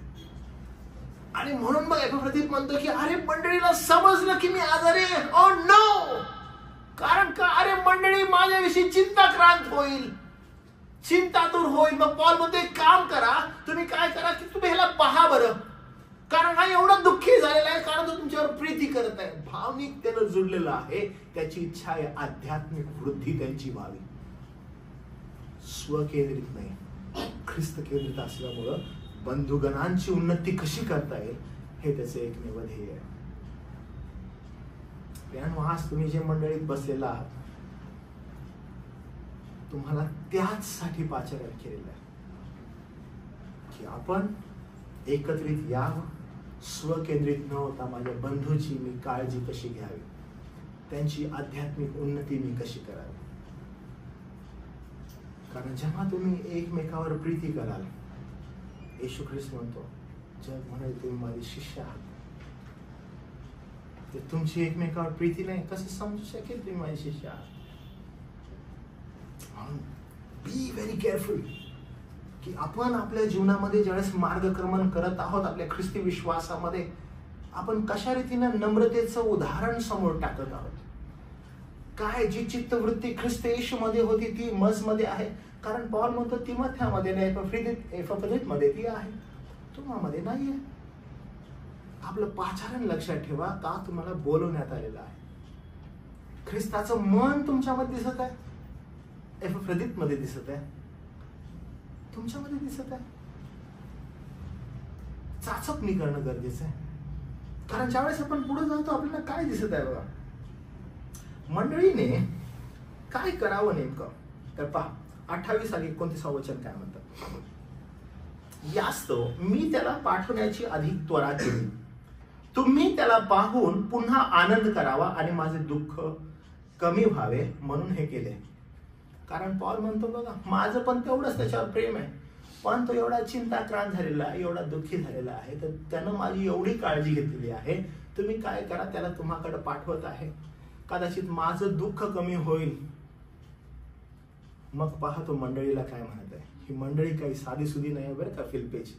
आणि म्हणून मग एपफ्रोदित म्हणतो की अरे मंडळीला समजलं की मी आजारी आहे. Oh no! कारण का? अरे मंडळी माझ्याविषयी चिंताक्रांत होईल, चिंतातूर होईल. मग पॉल म्हणतो एक काम करा, तुम्ही काय करा की तुम्ही ह्याला पहा बरं, कारण हा एवढा दुःखी झालेला आहे, कारण तो तुमच्यावर प्रीती करत आहे, भावनिक त्यानं जुळलेला आहे. त्याची इच्छा आहे आध्यात्मिक वृद्धी त्यांची व्हावी. स्वकेंद्रित नाही, ख्रिस्त केंद्रित असल्यामुळं बंधुगणांची उन्नती कशी करता येईल हे त्याचे एकमेव ध्येय आहे. आज तुम्ही जे मंडळीत बसलेला आहात, तुम्हाला त्याचसाठी पाचारण केलेलं आहे की आपण एकत्रित यावं, स्वकेंद्रित न होता माझ्या बंधूची मी काळजी कशी घ्यावी, त्यांची आध्यात्मिक उन्नती मी कशी करावी. कारण जेव्हा तुम्ही एकमेकावर प्रीती कराल, येशू ख्रिस्त म्हणतो जग म्हणेल तुम्ही माझे शिष्य आहात. ते तुमची एकमेकावर प्रीती नाही, कसं समजू शकेल तुम्ही माझे शिष्य आहात? बी व्हेरी केअरफुल की आपण आपल्या जीवनामध्ये ज्यावेळेस मार्गक्रमण करत आहोत, आपल्या ख्रिस्ती विश्वासामध्ये आपण कशा रीतीनं नम्रतेचं उदाहरण समोर टाकत आहोत. काय जी चित्तवृत्ती ख्रिस्त येशूमध्ये होती ती मजमध्ये आहे. कारण पॉल म्हणतो तिमोथेमध्ये नाही, एपफ्रोदितमध्ये ती आहे, तुम्हामध्ये नाहीये. आपलं पाचारण लक्षात ठेवा, का तुम्हाला बोलवण्यात आलेलं आहे. ख्रिस्ताचं मन तुमच्यामध्ये दिसत आहे, एपफ्रोदितमध्ये दिसत आहे, तुमच्यामध्ये दिसत आहे. चाचपणी करणं गरजेचं आहे. कारण ज्यावेळेस आपण पुढे जातो आपल्याला काय दिसत आहे बघा. मंडळीने काय करावं नेमकं तर पहा, 28 आणि 29 वचन काय म्हणतात. यास्तव मी त्याला पाठवण्याची अधिक त्वरा केली, तुम्ही त्याला पाहून पुन्हा आनंद करावा आणि माझे दुःख कमी व्हावे म्हणून हे केले. कारण पॉल म्हणतो बघा, माझं पण तेवढंच त्याच्यावर प्रेम आहे, पण तो एवढा चिंताक्रांत झालेला आहे, एवढा दुःखी झालेला आहे, तर त्यानं माझी एवढी काळजी घेतलेली आहे. तुम्ही काय करा, त्याला तुम्हाकडे पाठवत आहे, कदाचित माझं दुःख कमी होईल. मग पहा तो मंडळीला काय म्हणत आहे. ही मंडळी काही साधी सुधी नाही बरं का फिलिप्पीची.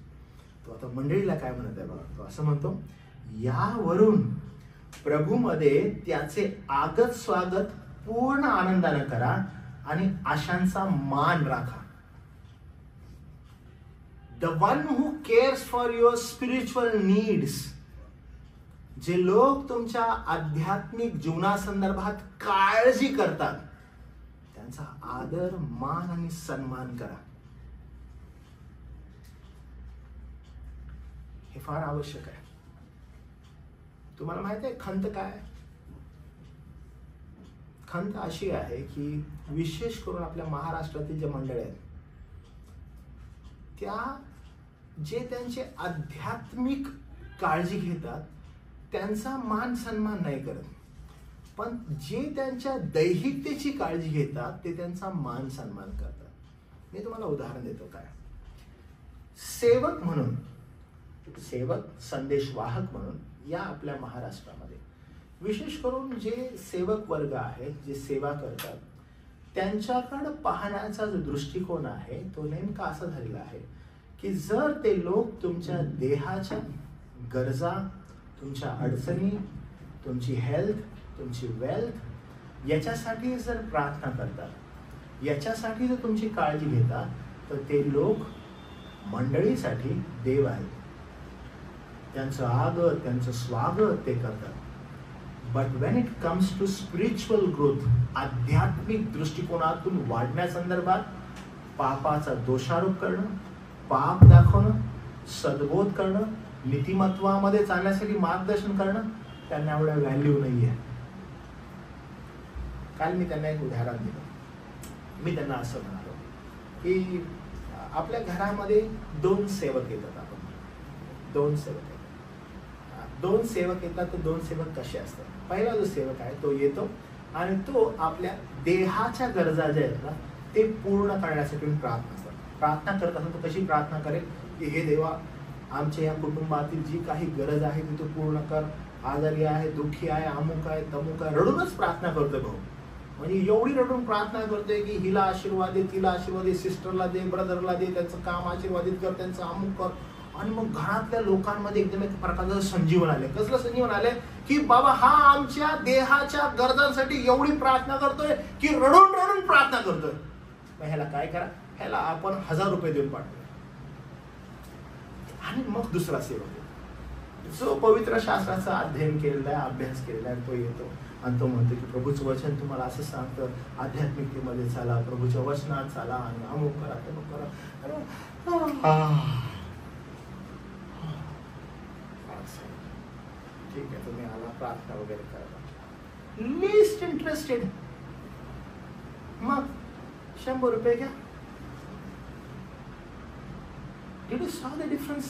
तो आता मंडळीला काय म्हणत आहे बघा. तो असं म्हणतो, यावरून प्रभूमध्ये त्याचे आगत स्वागत पूर्ण आनंदाने करा आणि आशांचा मान राखा. The one who cares for your spiritual needs, जे लोक तुमच्या आध्यात्मिक जीवनासंदर्भात काळजी करतात, त्यांचा आदर, मान आणि सन्मान करा. हे फार आवश्यक आहे. तुम्हाला माहिती आहे खंत काय? खंत अशी आहे की विशेष करून आपल्या महाराष्ट्रातील जे मंडळ आहेत त्या जे त्यांचे आध्यात्मिक काळजी घेतात त्यांचा मान सन्मान नाही करत, पण जे त्यांच्या दैहिकतेची काळजी घेतात ते त्यांचा मान सन्मान करतात. मी तुम्हाला उदाहरण देतो. काय सेवक म्हणून, सेवक संदेशवाहक म्हणून या आपल्या महाराष्ट्रामध्ये विशेष करून जे सेवक वर्ग आहेत, जे सेवा करतात, त्यांच्याकडे पाहण्याचा जो दृष्टिकोन आहे तो नेमका असा झालेला आहे की जर ते लोक तुमच्या देहाच्या गरजा, तुमच्या अडचणी, तुमची हेल्थ, तुमची वेल्थ याच्यासाठी जर प्रार्थना करतात, याच्यासाठी जर तुमची काळजी घेतात, तर ते लोक मंडळीसाठी देव आहेत. त्यांचं आदर, त्यांचं स्वागत ते करतात. But when it comes to spiritual growth, आध्यात्मिक दृष्टिकोनातून वाढण्यासंदर्भात पापाचा दोषारोप करणं, पाप दाखवणं, सद्बोध करणं, नीतिमत्वामध्ये चालण्यासाठी मार्गदर्शन करणं, त्यांना एवढा व्हॅल्यू नाहीये. काल मी त्यांना एक उदाहरण दिलं. मी त्यांना असं म्हणालो की आपल्या घरामध्ये 2 सेवक येतात. आपण 2 सेवक येतात. 2 सेवक येतात. तर 2 सेवक कसे असतात? पहिला जो सेवक आहे तो येतो आणि तो आपल्या देहाच्या गरजा ज्या आहेत ना ते पूर्ण करण्यासाठी प्रार्थना करत असतो. तो कशी प्रार्थना करेल की हे देवा, आमच्या या कुटुंबातील जी काही गरज आहे ती तू पूर्ण कर. आजारी आहे, दुःखी आहे, अमुक आहे, तमुक आहे, रडूनच प्रार्थना करतोय भाऊ. म्हणजे एवढी रडून प्रार्थना करतोय की हिला आशीर्वाद दे, तिला आशीर्वाद दे, सिस्टरला दे, ब्रदरला दे, त्यांचं काम आशीर्वादित कर, त्यांचं अमुक कर. आणि मग घरातल्या लोकांमध्ये एकदम एक प्रकारचं संजीवन आले. कसलं संजीवन आले की बाबा हा आमच्या देहाच्या गरजांसाठी एवढी प्रार्थना करतोय की रडून रडून प्रार्थना करतोय. मग ह्याला काय करा, ह्याला आपण 1000 रुपये देऊन पाठवूया. आणि मग दुसरा सेवक जो पवित्र शास्त्राचा अध्ययन केलेला आहे, अभ्यास केलेला आहे, तो येतो आणि तो म्हणतो की प्रभूचं वचन तुम्हाला असं सांगतं, आध्यात्मिकतेमध्ये चाला, प्रभूच्या वचनात चाला आणि अमुक करा, तमुक करा. ठीक आहे, तुम्ही आला, प्रार्थना वगैरे करा. List interested. मग 100 रुपये घ्या. Did you saw the difference?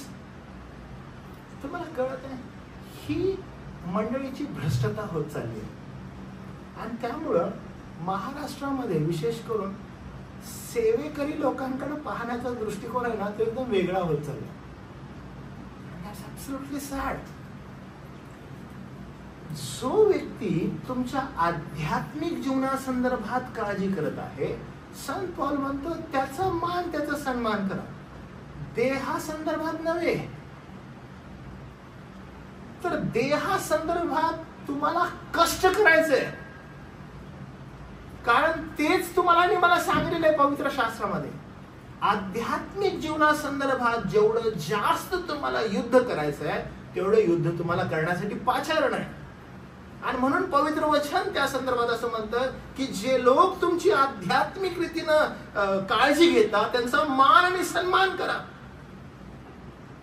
तुम्हाला कळत आहे ही मंडळीची भ्रष्टता होत चालली आहे. आणि त्यामुळं महाराष्ट्रामध्ये विशेष करून सेवेकरी लोकांकडे पाहण्याचा दृष्टिकोन आहे ना तो एकदम वेगळा होत चालला. That's absolutely sad. जो व्यक्ती तुमच्या आध्यात्मिक जीवनासंदर्भात काळजी करत आहे, संत पौल म्हणतो त्याचा मान, त्याचा सन्मान करा, देहासंदर्भात नव्हे. तर देहासंदर्भात तुम्हाला कष्ट करायचंय, कारण तेच तुम्हाला आणि मला सांगितलेलं आहे पवित्र शास्त्रामध्ये. आध्यात्मिक जीवनासंदर्भात जेवढं जास्त तुम्हाला युद्ध करायचंय तेवढं युद्ध तुम्हाला करण्यासाठी पाचारण आहे. आणि म्हणून पवित्र वचन त्या संदर्भात असं म्हणतं की जे लोक तुमची आध्यात्मिक रीतीनं काळजी घेतात त्यांचा मान आणि सन्मान करा.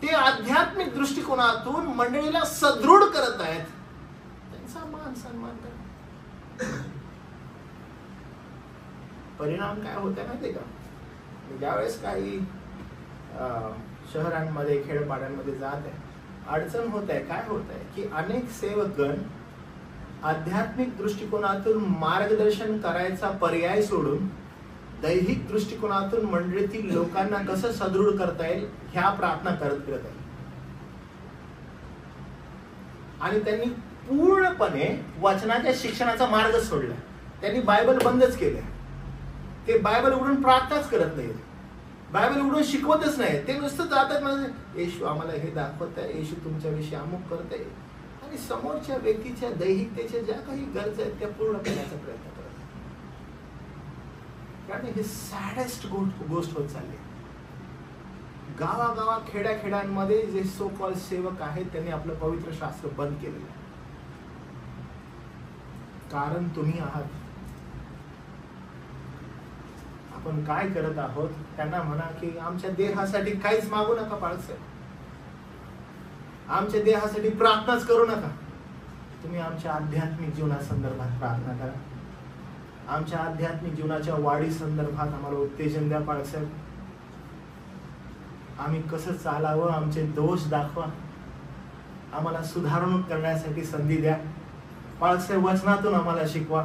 ते आध्यात्मिक दृष्टिकोनातून मंडळीला सदृढ करत आहेत, त्यांचा मान सन्मान करा. परिणाम काय होत आहे माहितीये का? ज्यावेळेस काही शहरांमध्ये, खेडपाड्यांमध्ये जात आहे, अडचण होत आहे. काय होत आहे की अनेक सेवकगण आध्यात्मिक दृष्टिकोनातून मार्गदर्शन करायचा पर्याय सोडून दैहिक दृष्टिकोनातून मंडळीतील लोकांना कसं सदृढ करता येईल ह्या प्रार्थना करत आहे. आणि त्यांनी पूर्णपणे वचनाच्या शिक्षणाचा मार्ग सोडला. त्यांनी बायबल बंदच केलं. ते बायबल उघडून प्रार्थनाच करत नाहीत, बायबल उघडून शिकवतच नाही. ते नुसतं जातात म्हणजे येशू आम्हाला हे दाखवत आहे, येशू तुमच्याविषयी अमुक करते, आणि समोरच्या व्यक्तीच्या दैहिकतेच्या ज्या काही गरजा आहेत त्या पूर्ण करण्याचा प्रयत्न करत. कारण हे सॅडेस्ट गोष्ट होत चालली. गावागावा, खेड्याखेड्यांमध्ये जे सो कॉल सेवक आहेत त्यांनी आपलं पवित्र शास्त्र बंद केलेलं आहे. कारण तुम्ही आहात. आपण काय करत आहोत त्यांना म्हणा की आमच्या देहासाठी काहीच मागू नका पाळसाहेब, आमच्या देहासाठी प्रार्थनाच करू नका, तुम्ही आमच्या आध्यात्मिक जीवनासंदर्भात प्रार्थना करा. आमच्या आध्यात्मिक जीवनाच्या वाढी संदर्भात आम्हाला उत्तेजन द्या बाळासाहेब. आम्ही कसं चालावं, आमचे दोष दाखवा, आम्हाला सुधारणूक करण्यासाठी संधी द्या बाळासाहेब. वचनातून आम्हाला शिकवा,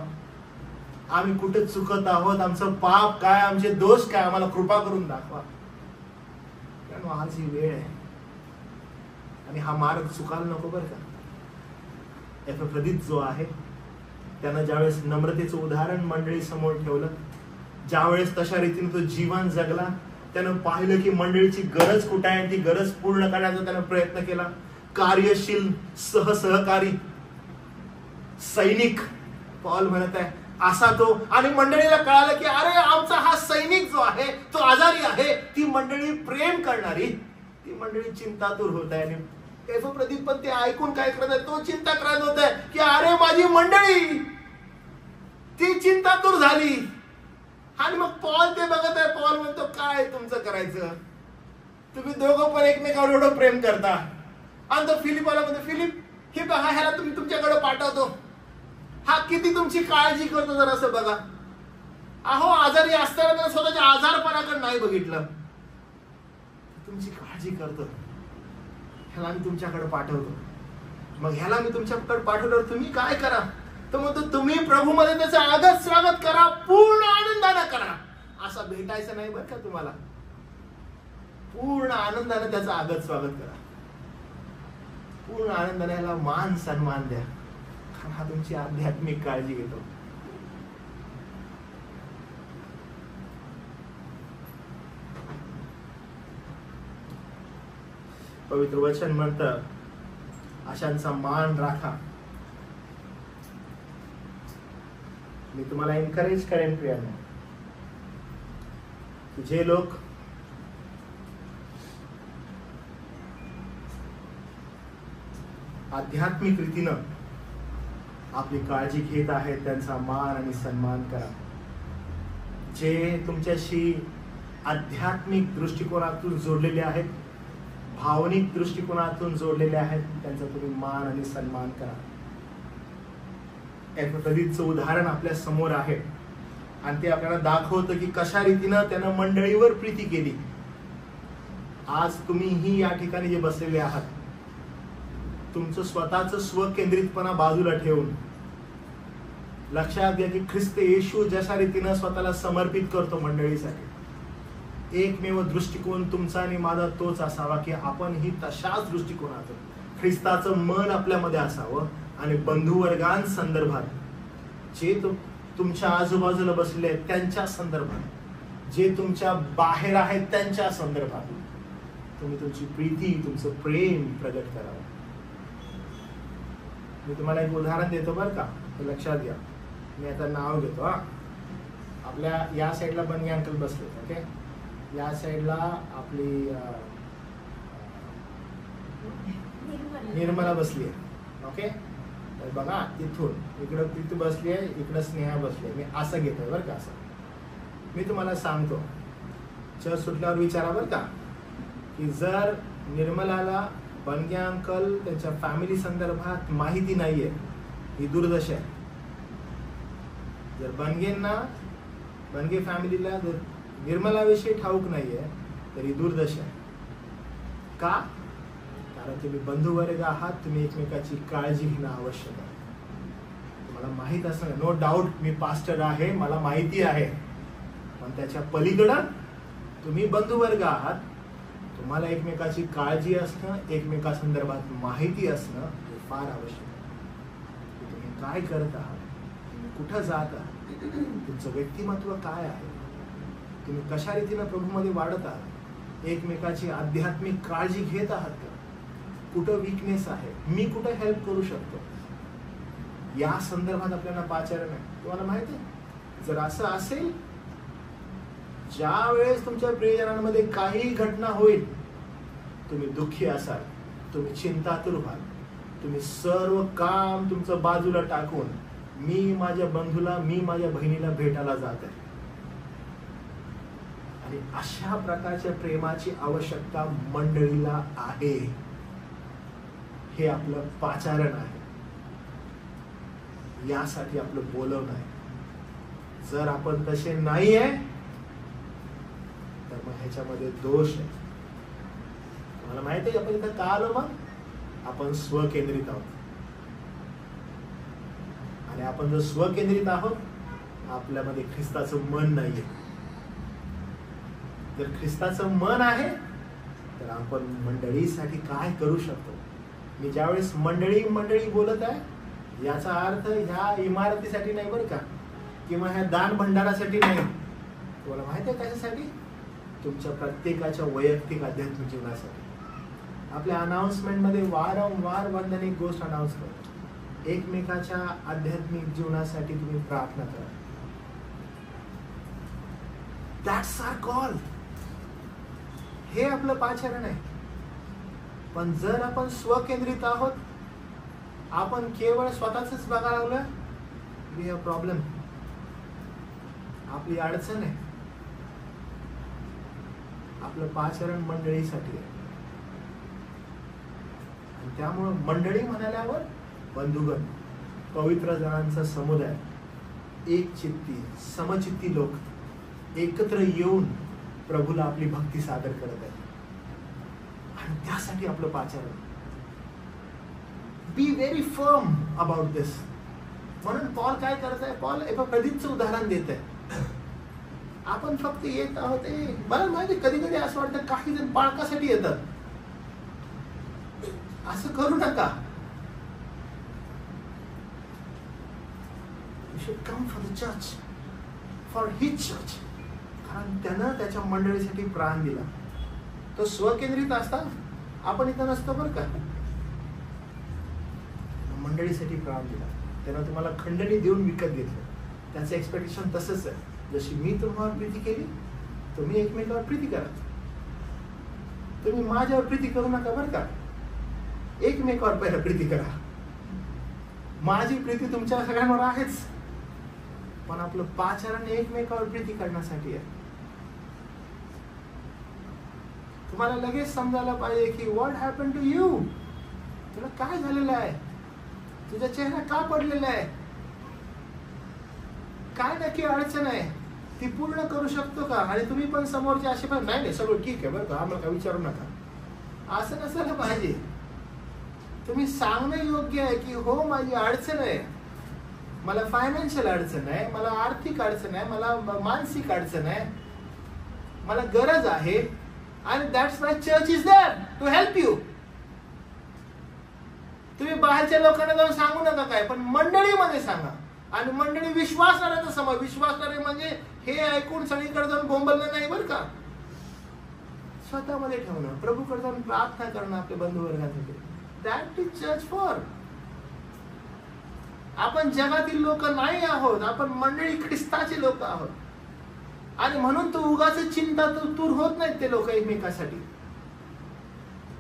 आम्ही कुठे चुकत आहोत, आमचं पाप काय, आमचे दोष काय, आम्हाला कृपा करून दाखवा. कारण आज ही वेळ आहे आणि हा मार्ग चुकायला नको बरं का. एफएप्रदीप जो आहे त्यानं ज्यावेळेस नम्रतेचं उदाहरण मंडळी समोर ठेवलं, ज्यावेळेस तशा रीतीने तो जीवन जगला, त्यानं पाहिलं की मंडळीची गरज कुठे आहे, ती गरज पूर्ण करण्याचा त्यानं प्रयत्न केला. कार्यशील सहकारी सैनिक पॉल म्हणत आहे असा तो. आणि मंडळीला कळालं की अरे आमचा हा सैनिक जो आहे तो आजारी आहे. ती मंडळी प्रेम करणारी, ती मंडळी चिंतातूर होत आहे. आणि एफप्रदीप पण ते ऐकून काय करत आहे, तो चिंता करत होत आहे की अरे माझी मंडळी ती चिंतातूर झाली. आणि मग पॉल ते बघत आहे, पॉल म्हणतो काय तुमचं करायचं, तुम्ही दोघं पण एकमेकावर एवढं प्रेम करता. आणि तो फिलिपाला म्हणतो फिलिप हे बघा, ह्याला तुम्ही तुमच्याकडे पाठवतो, हा किती तुमची काळजी करतो जरा असं बघा. अहो आजारी असताना त्याने स्वतःच्या आजारपणाकडे नाही बघितलं, तुमची काळजी करतो, ह्याला मी तुमच्याकडे पाठवतो. मग ह्याला मी तुमच्याकडे पाठवल्यावर तुम्ही काय करा, तर म्हणतो तुम्ही प्रभूमध्ये त्याचं आदर स्वागत करा, पूर्ण आनंदाने करा. असं भेटायचं नाही बरं का तुम्हाला, पूर्ण आनंदाने त्याचं आदर स्वागत करा, पूर्ण आनंदाने ह्याला मान सन्मान द्या, कारण हा तुमची आध्यात्मिक काळजी घेतो. पवित्र वचन म्हणतं अशांचा मान राखा. मी तुम्हाला एनकरेज करेन प्रियानो, की जे लोक आध्यात्मिक रीतीनं आपली काळजी घेत आहेत त्यांचा मान आणि सन्मान करा. जे तुमच्याशी आध्यात्मिक दृष्टिकोनातून जोडलेले आहेत, भावनिक दृष्टिकोनातून जोडलेले आहेत, त्यांचा तुम्ही मान आणि सन्मान करा. एफप्रदीपचं उदाहरण आपल्या समोर आहे आणि ते आपल्याला दाखवतं की कशा रीतीनं त्यानं मंडळीवर प्रीती केली. आज तुम्हीही या ठिकाणी जे बसलेले आहात, तुमचं स्वतःचं स्वकेंद्रितपणा बाजूला ठेवून लक्षात घ्या की ख्रिस्त येशू जशा रीतीनं स्वतःला समर्पित करतो मंडळीसाठी, एकमेव दृष्टिकोन तुमचा आणि माझा तोच असावा की आपण ही तशाच दृष्टिकोनातून ख्रिस्ताचं मन आपल्यामध्ये असावं. आणि बंधुवर्गांसंदर्भात, जे तुमच्या आजूबाजूला बसलेले आहेत त्यांच्या संदर्भात, जे तुमच्या बाहेर आहेत त्यांच्या संदर्भात तुम्ही तुमची प्रीती, तुमचं प्रेम प्रगट करावं. मी तुम्हाला एक उदाहरण देतो बरं का, हे लक्षात घ्या. मी आता नाव घेतो. आपल्या या साईडला बनगे अंकल बसले, ओके, या साईडला आपली निर्मला बसली आहे, ओके. तर बघा तिथून इकडं प्रीती बसली आहे, इकडं स्नेहा बसली आहे. मी असं घेतोय बरं का. असं मी तुम्हाला सांगतो, चर्च सुटल्यावर विचारा बरं का, की जर निर्मलाला बनगे अंकल त्यांच्या फॅमिली संदर्भात माहिती नाहीये, ही दुर्दशा आहे. जर बनगे फॅमिलीला निर्मलाविषयी ठाऊक नाहीये तर ही दुर्दशा आहे. का? कारण तुम्ही बंधुवर्ग आहात, तुम्ही एकमेकाची काळजी घेणं आवश्यक आहे. तुम्हाला माहित असणं, नो डाऊट मी पास्टर आहे, मला माहिती आहे, पण त्याच्या पलीकडं तुम्ही बंधुवर्ग आहात, तुम्हाला एकमेकाची काळजी असणं, एकमेकासंदर्भात माहिती असणं हे फार आवश्यक आहे. तुम्ही काय करत आहात, तुम्ही कुठं जात आहात, तुमचं व्यक्तिमत्व काय आहे, तुम्ही कशा रीतीनं प्रभूमध्ये वाढत आहात, एकमेकाची आध्यात्मिक काळजी घेत आहात का, कुठं वीकनेस आहे, मी कुठं हेल्प करू शकतो, या संदर्भात आपल्याला पाचारण आहे. तुम्हाला माहिती आहे, जर असं असेल, ज्या वेळेस तुमच्या प्रियजनांमध्ये काही घटना होईल, तुम्ही दुःखी असाल, तुम्ही चिंतातूर व्हाल, तुम्ही सर्व काम तुमचं बाजूला टाकून मी माझ्या बंधूला, मी माझ्या बहिणीला भेटायला जात आहे. आणि अशा प्रकारच्या प्रेमाची आवश्यकता मंडळीला आहे. हे आपलं पाचारण आहे, यासाठी आपलं बोलवणं आहे. जर आपण तसे नाही आहे तर मग ह्याच्यामध्ये दोष आहे. मला माहिती आहे आपण इथं का आलो? मग आपण स्वकेंद्रित आहोत. आणि आपण जर स्वकेंद्रित आहोत, आपल्यामध्ये ख्रिस्ताचं मन नाहीये. जर ख्रिस्ताचं मन आहे तर आपण मंडळीसाठी काय करू शकतो. मी ज्यावेळेस मंडळी मंडळी बोलत आहे, याचा अर्थ ह्या इमारतीसाठी नाही बरं का, किंवा ह्या दान भंडारासाठी नाही. तुम्हाला माहिती आहे कशासाठी? तुमच्या प्रत्येकाच्या वैयक्तिक आध्यात्मिक जीवनासाठी. आपल्या अनाउन्समेंट मध्ये वारंवार वंदन एक गोष्ट अनाउन्स करतो, एकमेकाच्या आध्यात्मिक जीवनासाठी तुम्ही प्रार्थना करा. That's our call. हे आपलं पाचारण आहे. पण जर आपण स्वकेंद्रित आहोत, आपण केवळ स्वतःच बघायला लागलं, वी हॅव प्रॉब्लेम. आपली अडचण आहे. आपलं पाचारण मंडळीसाठी आहे. आणि त्यामुळं मंडळी म्हणाल्यावर बंधुगण, पवित्र जणांचा समुदाय, एक चित्ती समचित्ती लोक एकत्र येऊन प्रभूला आपली भक्ती सादर करत आहेत. आणि त्यासाठी आपलं पाचारण. बी व्हेरी फर्म अबाउट दिस. म्हणून पॉल काय करत आहे? पॉल एपिफ्रेडितचं उदाहरण देत आहे. आपण फक्त येत आहोत. मला माहिती कधी कधी असं वाटतं काही जण बाळकासाठी येतात. असं करू नका. You should come for the church, for his church. कारण त्यानं त्याच्या मंडळीसाठी प्राण दिला. तो स्वकेंद्रित असता आपण इथं नसतो बरं का. मंडळीसाठी प्राण दिला. त्यानं तुम्हाला खंडणी देऊन विकत घेतलं. त्याचं एक्सपेक्टेशन तसंच आहे. जशी मी तुम्हाला प्रीती केली, तुम्ही एकमेकावर प्रीती करा. तुम्ही माझ्यावर प्रीती करू नका बरं का. एकमेकावर पहिला प्रीती करा. माझी प्रीती तुमच्या सगळ्यांवर आहेच, पण आपलं पाचारण एकमेकावर प्रीती करण्यासाठी आहे. तुम्हाला लगेच समजायला पाहिजे की व्हॉट हॅपन टू यू. तुला काय झालेलं आहे? तुझा चेहरा का पडलेला आहे? काय नक्की अडचण आहे? ती पूर्ण करू शकतो का? आणि तुम्ही पण समोरचे असे पण नाही सगळं ठीक आहे बरं का, आम्हाला काय विचारू नका, असं नसायला पाहिजे. तुम्ही सांगणं योग्य आहे की हो माझी अडचण आहे, मला फायनान्शियल अडचण आहे, मला आर्थिक अडचण आहे, मला मानसिक अडचण आहे, मला गरज आहे, आणि that's why church is there to help you. तुम्ही बाहेरच्या लोकांना जाऊन सांगू नका काय, पण मंडळीमध्ये सांगा. आणि मंडळी विश्वासणाऱ्यांचा समाज. विश्वासणारे म्हणजे हे ऐकून सगळीकडे जाऊन बोंबलणं नाही बरं का. स्वतःमध्ये ठेवणं, प्रभूकडे जाऊन प्रार्थना करणं आपल्या बंधुवर्गासाठी. That is church for. आपण जगातील लोक नाही आहोत, आपण मंडळी ख्रिस्ताचे लोक आहोत. आणि म्हणून तो उगाच चिंता तूर होत नाहीत ते लोक एकमेकासाठी.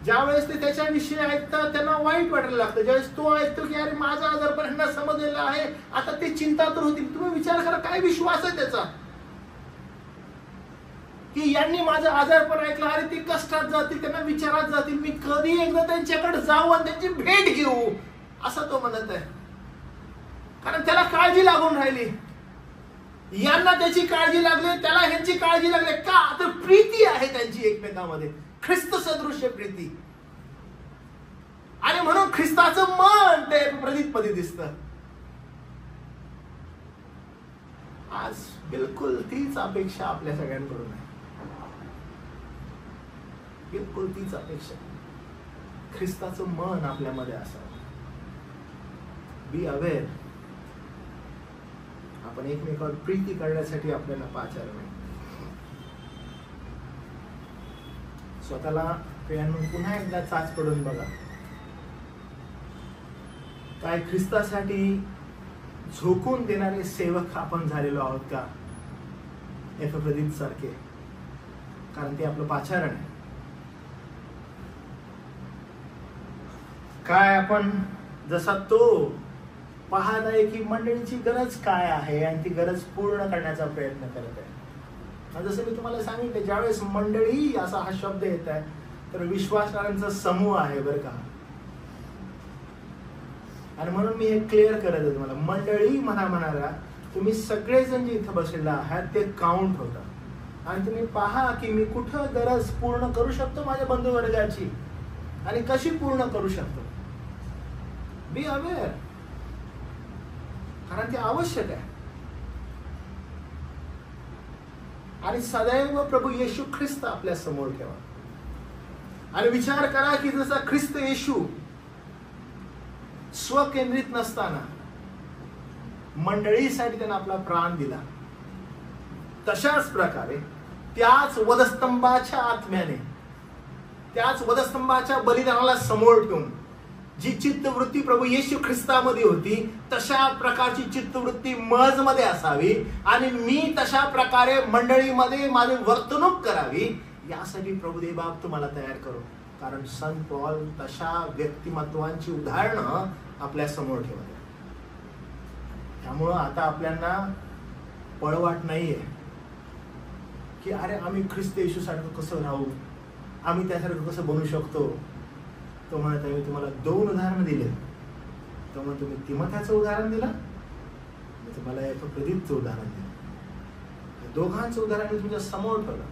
ज्यावेळेस ते त्याच्याविषयी ऐकतात त्यांना वाईट वाटायला लागतं. ज्यावेळेस तो ऐकतो की अरे माझा आजारपण ह्यांना समजलेला आहे, आता ते चिंता तर होतील. तुम्ही विचार करा काय विश्वास आहे त्याचा, की यांनी माझं आजारपण ऐकलं, अरे ते कष्टात जातील, त्यांना विचारात जातील, मी कधी एकदा त्यांच्याकडे जाऊ आणि त्यांची भेट घेऊ, असं तो म्हणत आहे. कारण त्याला काळजी लागून राहिली. यांना त्याची काळजी लागली, त्याला ह्यांची काळजी लागली. का? तर प्रीती आहे त्यांची एकमेकांमध्ये, ख्रिस्त सदृश्य प्रीती. आणि म्हणून ख्रिस्ताचं मन ते प्रदीपमध्ये दिसतं. आज बिलकुल तीच अपेक्षा आपल्या सगळ्यांकडून आहे. बिलकुल तीच अपेक्षा. ख्रिस्ताचं मन आपल्यामध्ये असावं. Be aware. आपण एकमेकावर प्रीती करण्यासाठी आपल्याला पाचारण आहे. स्वतःला पुन्हा एकदा चाच पडून बघा. काय ख्रिस्तासाठी झोकून देणारे सेवक आपण झालेलो आहोत का? एपिफ्रेडित सारखे. कारण ते आपलं पाचारण आहे. काय आपण जसा तो पाहत आहे की मंडळीची गरज काय आहे आणि ती गरज पूर्ण करण्याचा प्रयत्न करत आहे. जसं मी तुम्हाला सांगितलं, ज्यावेळेस मंडळी असा हा शब्द येत आहे तर विश्वासणाऱ्यांचा समूह आहे बरं का. आणि म्हणून मी हे क्लिअर करत आहे तुम्हाला, मंडळी म्हणाला तुम्ही सगळेजण जे इथं बसलेले आहात ते काउंट होतं. आणि तुम्ही पहा की मी कुठं गरज पूर्ण करू शकतो माझ्या बंधुवर्गाची आणि कशी पूर्ण करू शकतो. बी अवेअर, कारण ते आवश्यक आहे. आणि सदैव प्रभू येशू ख्रिस्त आपल्या समोर ठेवा आणि विचार करा की जसा ख्रिस्त येशू स्वकेंद्रित नसताना मंडळीसाठी त्यानं आपला प्राण दिला, तशाच प्रकारे त्याच वधस्तंभाच्या आत्म्याने, त्याच वधस्तंभाच्या बलिदानाला समोर ठेवून जी चित्तवृत्ती प्रभू येशू ख्रिस्तामध्ये होती तशा प्रकारची चित्तवृत्ती मजमध्ये असावी आणि मी तशा प्रकारे मंडळीमध्ये माझी वर्तणूक करावी, यासाठी प्रभुदेव बाप तुम्हाला तयार करू. कारण संत पॉल तशा व्यक्तिमत्वांची उदाहरणं आपल्या समोर ठेवत. त्यामुळं आता आपल्याला पळवाट नाहीये की अरे आम्ही ख्रिस्त येशूसारखं कसं राहू, आम्ही त्यासारखं कसं बनू शकतो. तो म्हणत आहे मी तुम्हाला 2 उदाहरणं दिले. तो म्हणतो तुम्ही तिमोथेचं उदाहरण दिलं, मी तुम्हाला एपफ्रोदीतचं उदाहरण दिलं. दोघांचं उदाहरण मी तुमच्या समोर ठेवलं.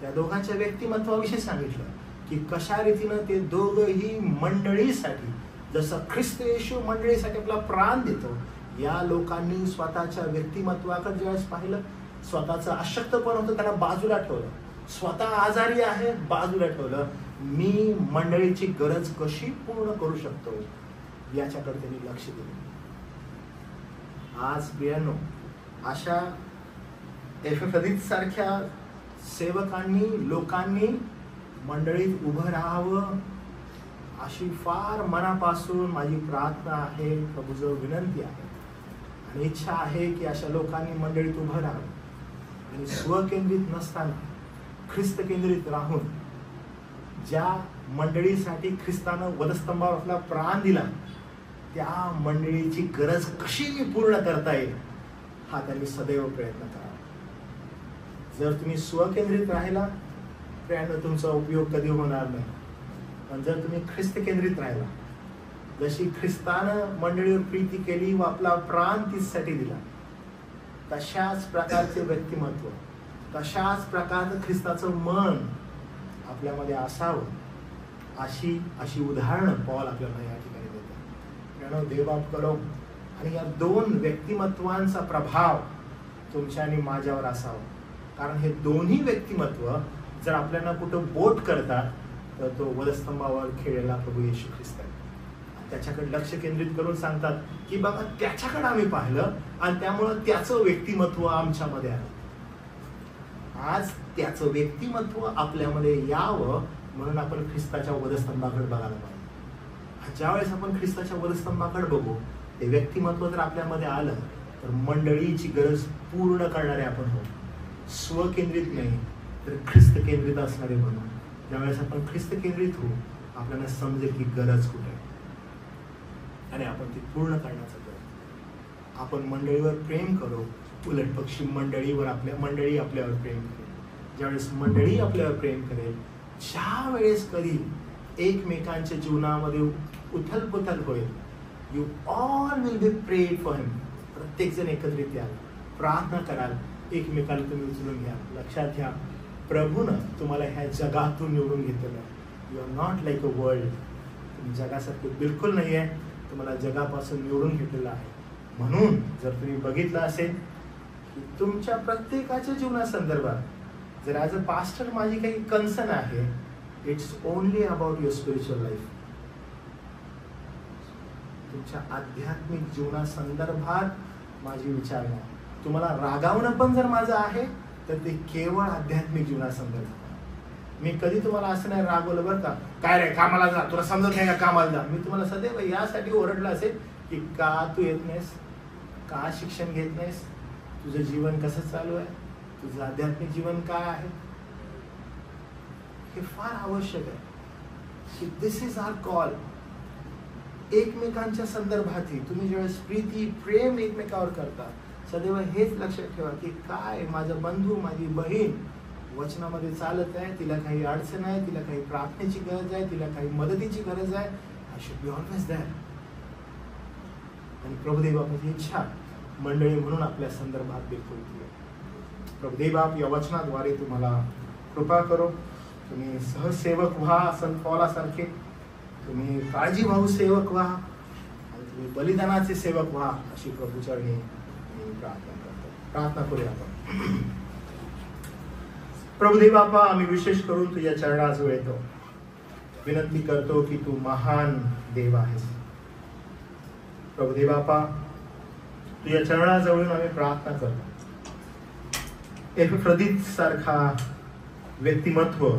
त्या दोघांच्या व्यक्तिमत्वाविषयी सांगितलं की कशा रीतीनं ते दोघंही मंडळीसाठी, जसं ख्रिस्त येशू मंडळीसाठी आपला प्राण देतो, या लोकांनी स्वतःच्या व्यक्तिमत्वाकडे ज्यावेळेस पाहिलं, स्वतःचं अशक्तपण होतं त्याला बाजूला ठेवलं, स्वतः आजारी आहे बाजूला ठेवलं, मी मंडळीची गरज कशी पूर्ण करू शकतो याच्याकडे त्यांनी लक्ष दिलं. आज प्रियांनो, अशा एपफ्रोदीत सारख्या सेवकांनी, लोकांनी मंडळीत उभं राहावं अशी फार मनापासून माझी प्रार्थना आहे, प्रभूजवळ विनंती आहे आणि इच्छा आहे की अशा लोकांनी मंडळीत उभं राहावं आणि स्वकेंद्रित नसताना ख्रिस्त केंद्रित राहून ज्या मंडळीसाठी ख्रिस्तानं वधस्तंभावर आपला प्राण दिला त्या मंडळीची गरज कशी मी पूर्ण करता येईल हा त्यांनी सदैव प्रयत्न करावा. जर तुम्ही स्वकेंद्रित राहिला त्यानं तुमचा उपयोग कधी होणार नाही. पण जर तुम्ही ख्रिस्त केंद्रित राहिला, जशी ख्रिस्तानं मंडळीवर प्रीती केली व आपला प्राण तीसाठी दिला, तशाच प्रकारचे व्यक्तिमत्व, तशाच प्रकारचं ख्रिस्ताचं मन आपल्यामध्ये असावं अशी उदाहरणं पॉल आपल्याला या ठिकाणी देतात. देवबाप करो आणि या 2 व्यक्तिमत्वांचा प्रभाव तुमच्या आणि माझ्यावर असावा. कारण हे दोन्ही व्यक्तिमत्व जर आपल्याला कुठं बोट करतात तर तो वधस्तंभावर खेळलेला प्रभू येशू ख्रिस्त आहे. त्याच्याकडे लक्ष केंद्रित करून सांगतात की बघा त्याच्याकडे आम्ही पाहिलं आणि त्यामुळं त्याचं व्यक्तिमत्व आमच्यामध्ये आलं. आज त्याचं व्यक्तिमत्व आपल्यामध्ये यावं म्हणून आपण ख्रिस्ताच्या वधस्तंभाकडे बघायला पाहिजे. ज्यावेळेस आपण ख्रिस्ताच्या वधस्तंभाकडे बघू, ते व्यक्तिमत्व जर आपल्यामध्ये आलं तर मंडळीची गरज पूर्ण करणारे आपण होऊ. स्वकेंद्रित नाही तर ख्रिस्त केंद्रित असणारे बनू. ज्यावेळेस आपण ख्रिस्त केंद्रित होऊ, आपल्याला समजेल की गरज कुठे आहे आणि आपण ती पूर्ण करण्याचा प्रयत्न. आपण मंडळीवर प्रेम करू, उलट पक्षी मंडळी आपल्यावर प्रेम करेल. ज्यावेळेस मंडळी आपल्यावर प्रेम करेल, ज्या वेळेस कधी एकमेकांच्या जीवनामध्ये उथलपुथल होईल, you all will be prayed for him. प्रत्येक जण एकत्रित याल, प्रार्थना कराल, एकमेकाला तुम्ही उचलून घ्या. लक्षात घ्या, प्रभूनं तुम्हाला ह्या जगातून निवडून घेतलेलं आहे. You are not like a world. तुम्ही जगासारखे बिलकुल नाही आहे, तुम्हाला जगापासून निवडून घेतलेलं आहे. म्हणून जर तुम्ही बघितलं असेल की तुमच्या प्रत्येकाच्या जीवनासंदर्भात जर ॲज अ पास्टर माझी काही कन्सर्न आहे, it's only about your spiritual life. तुमच्या आध्यात्मिक जीवनासंदर्भात माझी विचार नाही. तुम्हाला रागावणं पण जर माझं आहे तर ते केवळ आध्यात्मिक जीवनासंदर्भात. मी कधी तुम्हाला असं नाही रागवलं बरं का, काय रे कामाला जा, तुला समजत नाही का कामाला जा. मी तुम्हाला सदैव यासाठी ओरडलं असेल की का तू येत नाहीस, का शिक्षण घेत नाहीस, तुझं जीवन कसं चालू आहे, तुझं आध्यात्मिक जीवन काय आहे. हे फार आवश्यक आहे की दिस इज आवर कॉल. एकमेकांच्या संदर्भातही तुम्ही ज्यावेळेस प्रीती प्रेम एकमेकावर करता, सदैव हेच लक्षात ठेवा की काय माझा बंधू, माझी बहीण वचनामध्ये चालत आहे, तिला काही अडचण आहे, तिला काही प्रार्थनेची गरज आहे, तिला काही मदतीची गरज आहे. I should be always there. आणि प्रभुदेव आपली इच्छा मंडळी म्हणून आपल्या संदर्भात बिलकुल प्रभुदेव आप या वचनाद्वारे तुम्हाला कृपा करो. तुम्ही सहसेवक व्हा संत पौलासारखे, तुम्ही काळजीवाहू सेवक व्हा आणि तुम्ही बलिदानाचे सेवक व्हा अशी प्रभूचरणी मी प्रार्थना करतो. प्रार्थना करूया आपण. प्रभुदेव बापा, आम्ही विशेष करून तुझ्या चरणाजवळ येतो. विनंती करतो की तू महान देव आहेस. प्रभुदेव बापा, तुझ्या चरणाजवळून आम्ही प्रार्थना करतो. एपिफ्रोदित सारखा व्यक्तिमत्व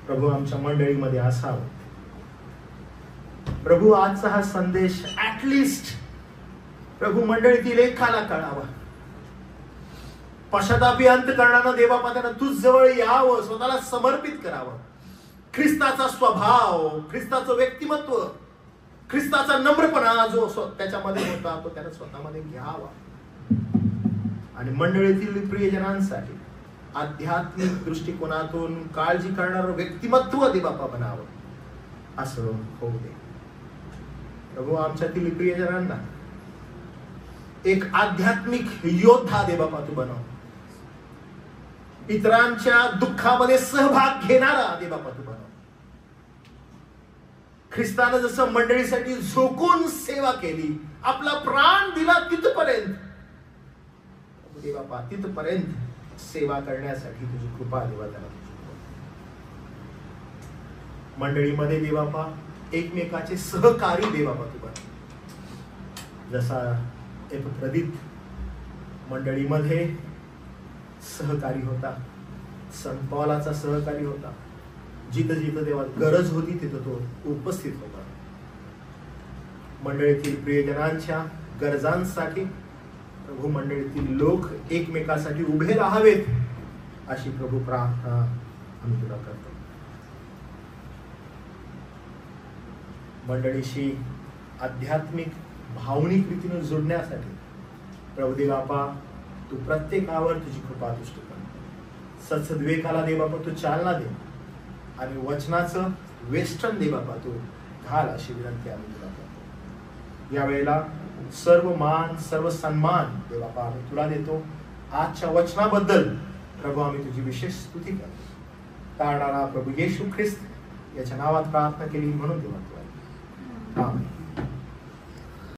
प्रभू आमच्या मंडळीमध्ये असावं. प्रभू आजचा हा संदेश ऍटलिस्ट प्रभू मंडळीतील एकाला कळावा. पश्चातापी अंतकरणानं देवापात्यानं तुझ जवळ यावं, स्वतःला समर्पित करावं. ख्रिस्ताचा स्वभाव, ख्रिस्ताचं व्यक्तिमत्व, ख्रिस्ताचा नम्रपणा जो त्याच्यामध्ये होता तो त्याने स्वतःमध्ये घ्यावा आणि मंडळीतील प्रियजनांसाठी आध्यात्मिक दृष्टिकोनातून काळजी करणारं व्यक्तिमत्व देवापा बनावं असं होऊ दे. प्रभू आमच्यातील प्रियजनांना एक आध्यात्मिक योद्धा देवापा तू बनव. इतरांच्या दुःखामध्ये सहभाग घेणारा देवापा तू बनव. ख्रिस्तानं जसं मंडळीसाठी झोकून सेवा केली, आपला प्राण दिला तिथपर्यंत देवापा तिथपर्यंत सेवा करण्यासाठी तुझी कृपा देवा त्याला. मंडळीमध्ये देवापा एकमेकाचे सहकारी देवापा तू बन. जसा एपिफ्रोदित मंडळीमध्ये सहकारी होता, संत पौलाचा सहकारी होता. जिथं जिथं देवा गरज होती तिथं तो उपस्थित होता. मंडळीतील प्रियजनांच्या गरजांसाठी प्रभू मंडळीतील लोक एकमेकासाठी उभे राहावेत अशी प्रभू प्रार्थना आम्ही तुला करतो. मंडळीशी आध्यात्मिक भावनिक रीतीने जोडण्यासाठी प्रभुदेव बापा तू प्रत्येकावर तुझी कृपा दृष्टी कर. सत्सद्विवेकाला दे बापा तू चालना दे आणि वचनाचं वेष्टन दे बापा तू घाल अशी विनंती आम्ही तुला करतो. यावेळेला सर्व मान सर्व सन्मान दे बापा आम्ही तुला देतो. आजच्या वचनाबद्दल प्रभू आम्ही तुझी विशेष स्तुती करतो. तारणारा प्रभू येशू ख्रिस्त याच्या नावात प्रार्थना केली म्हणून देवा. आमेन.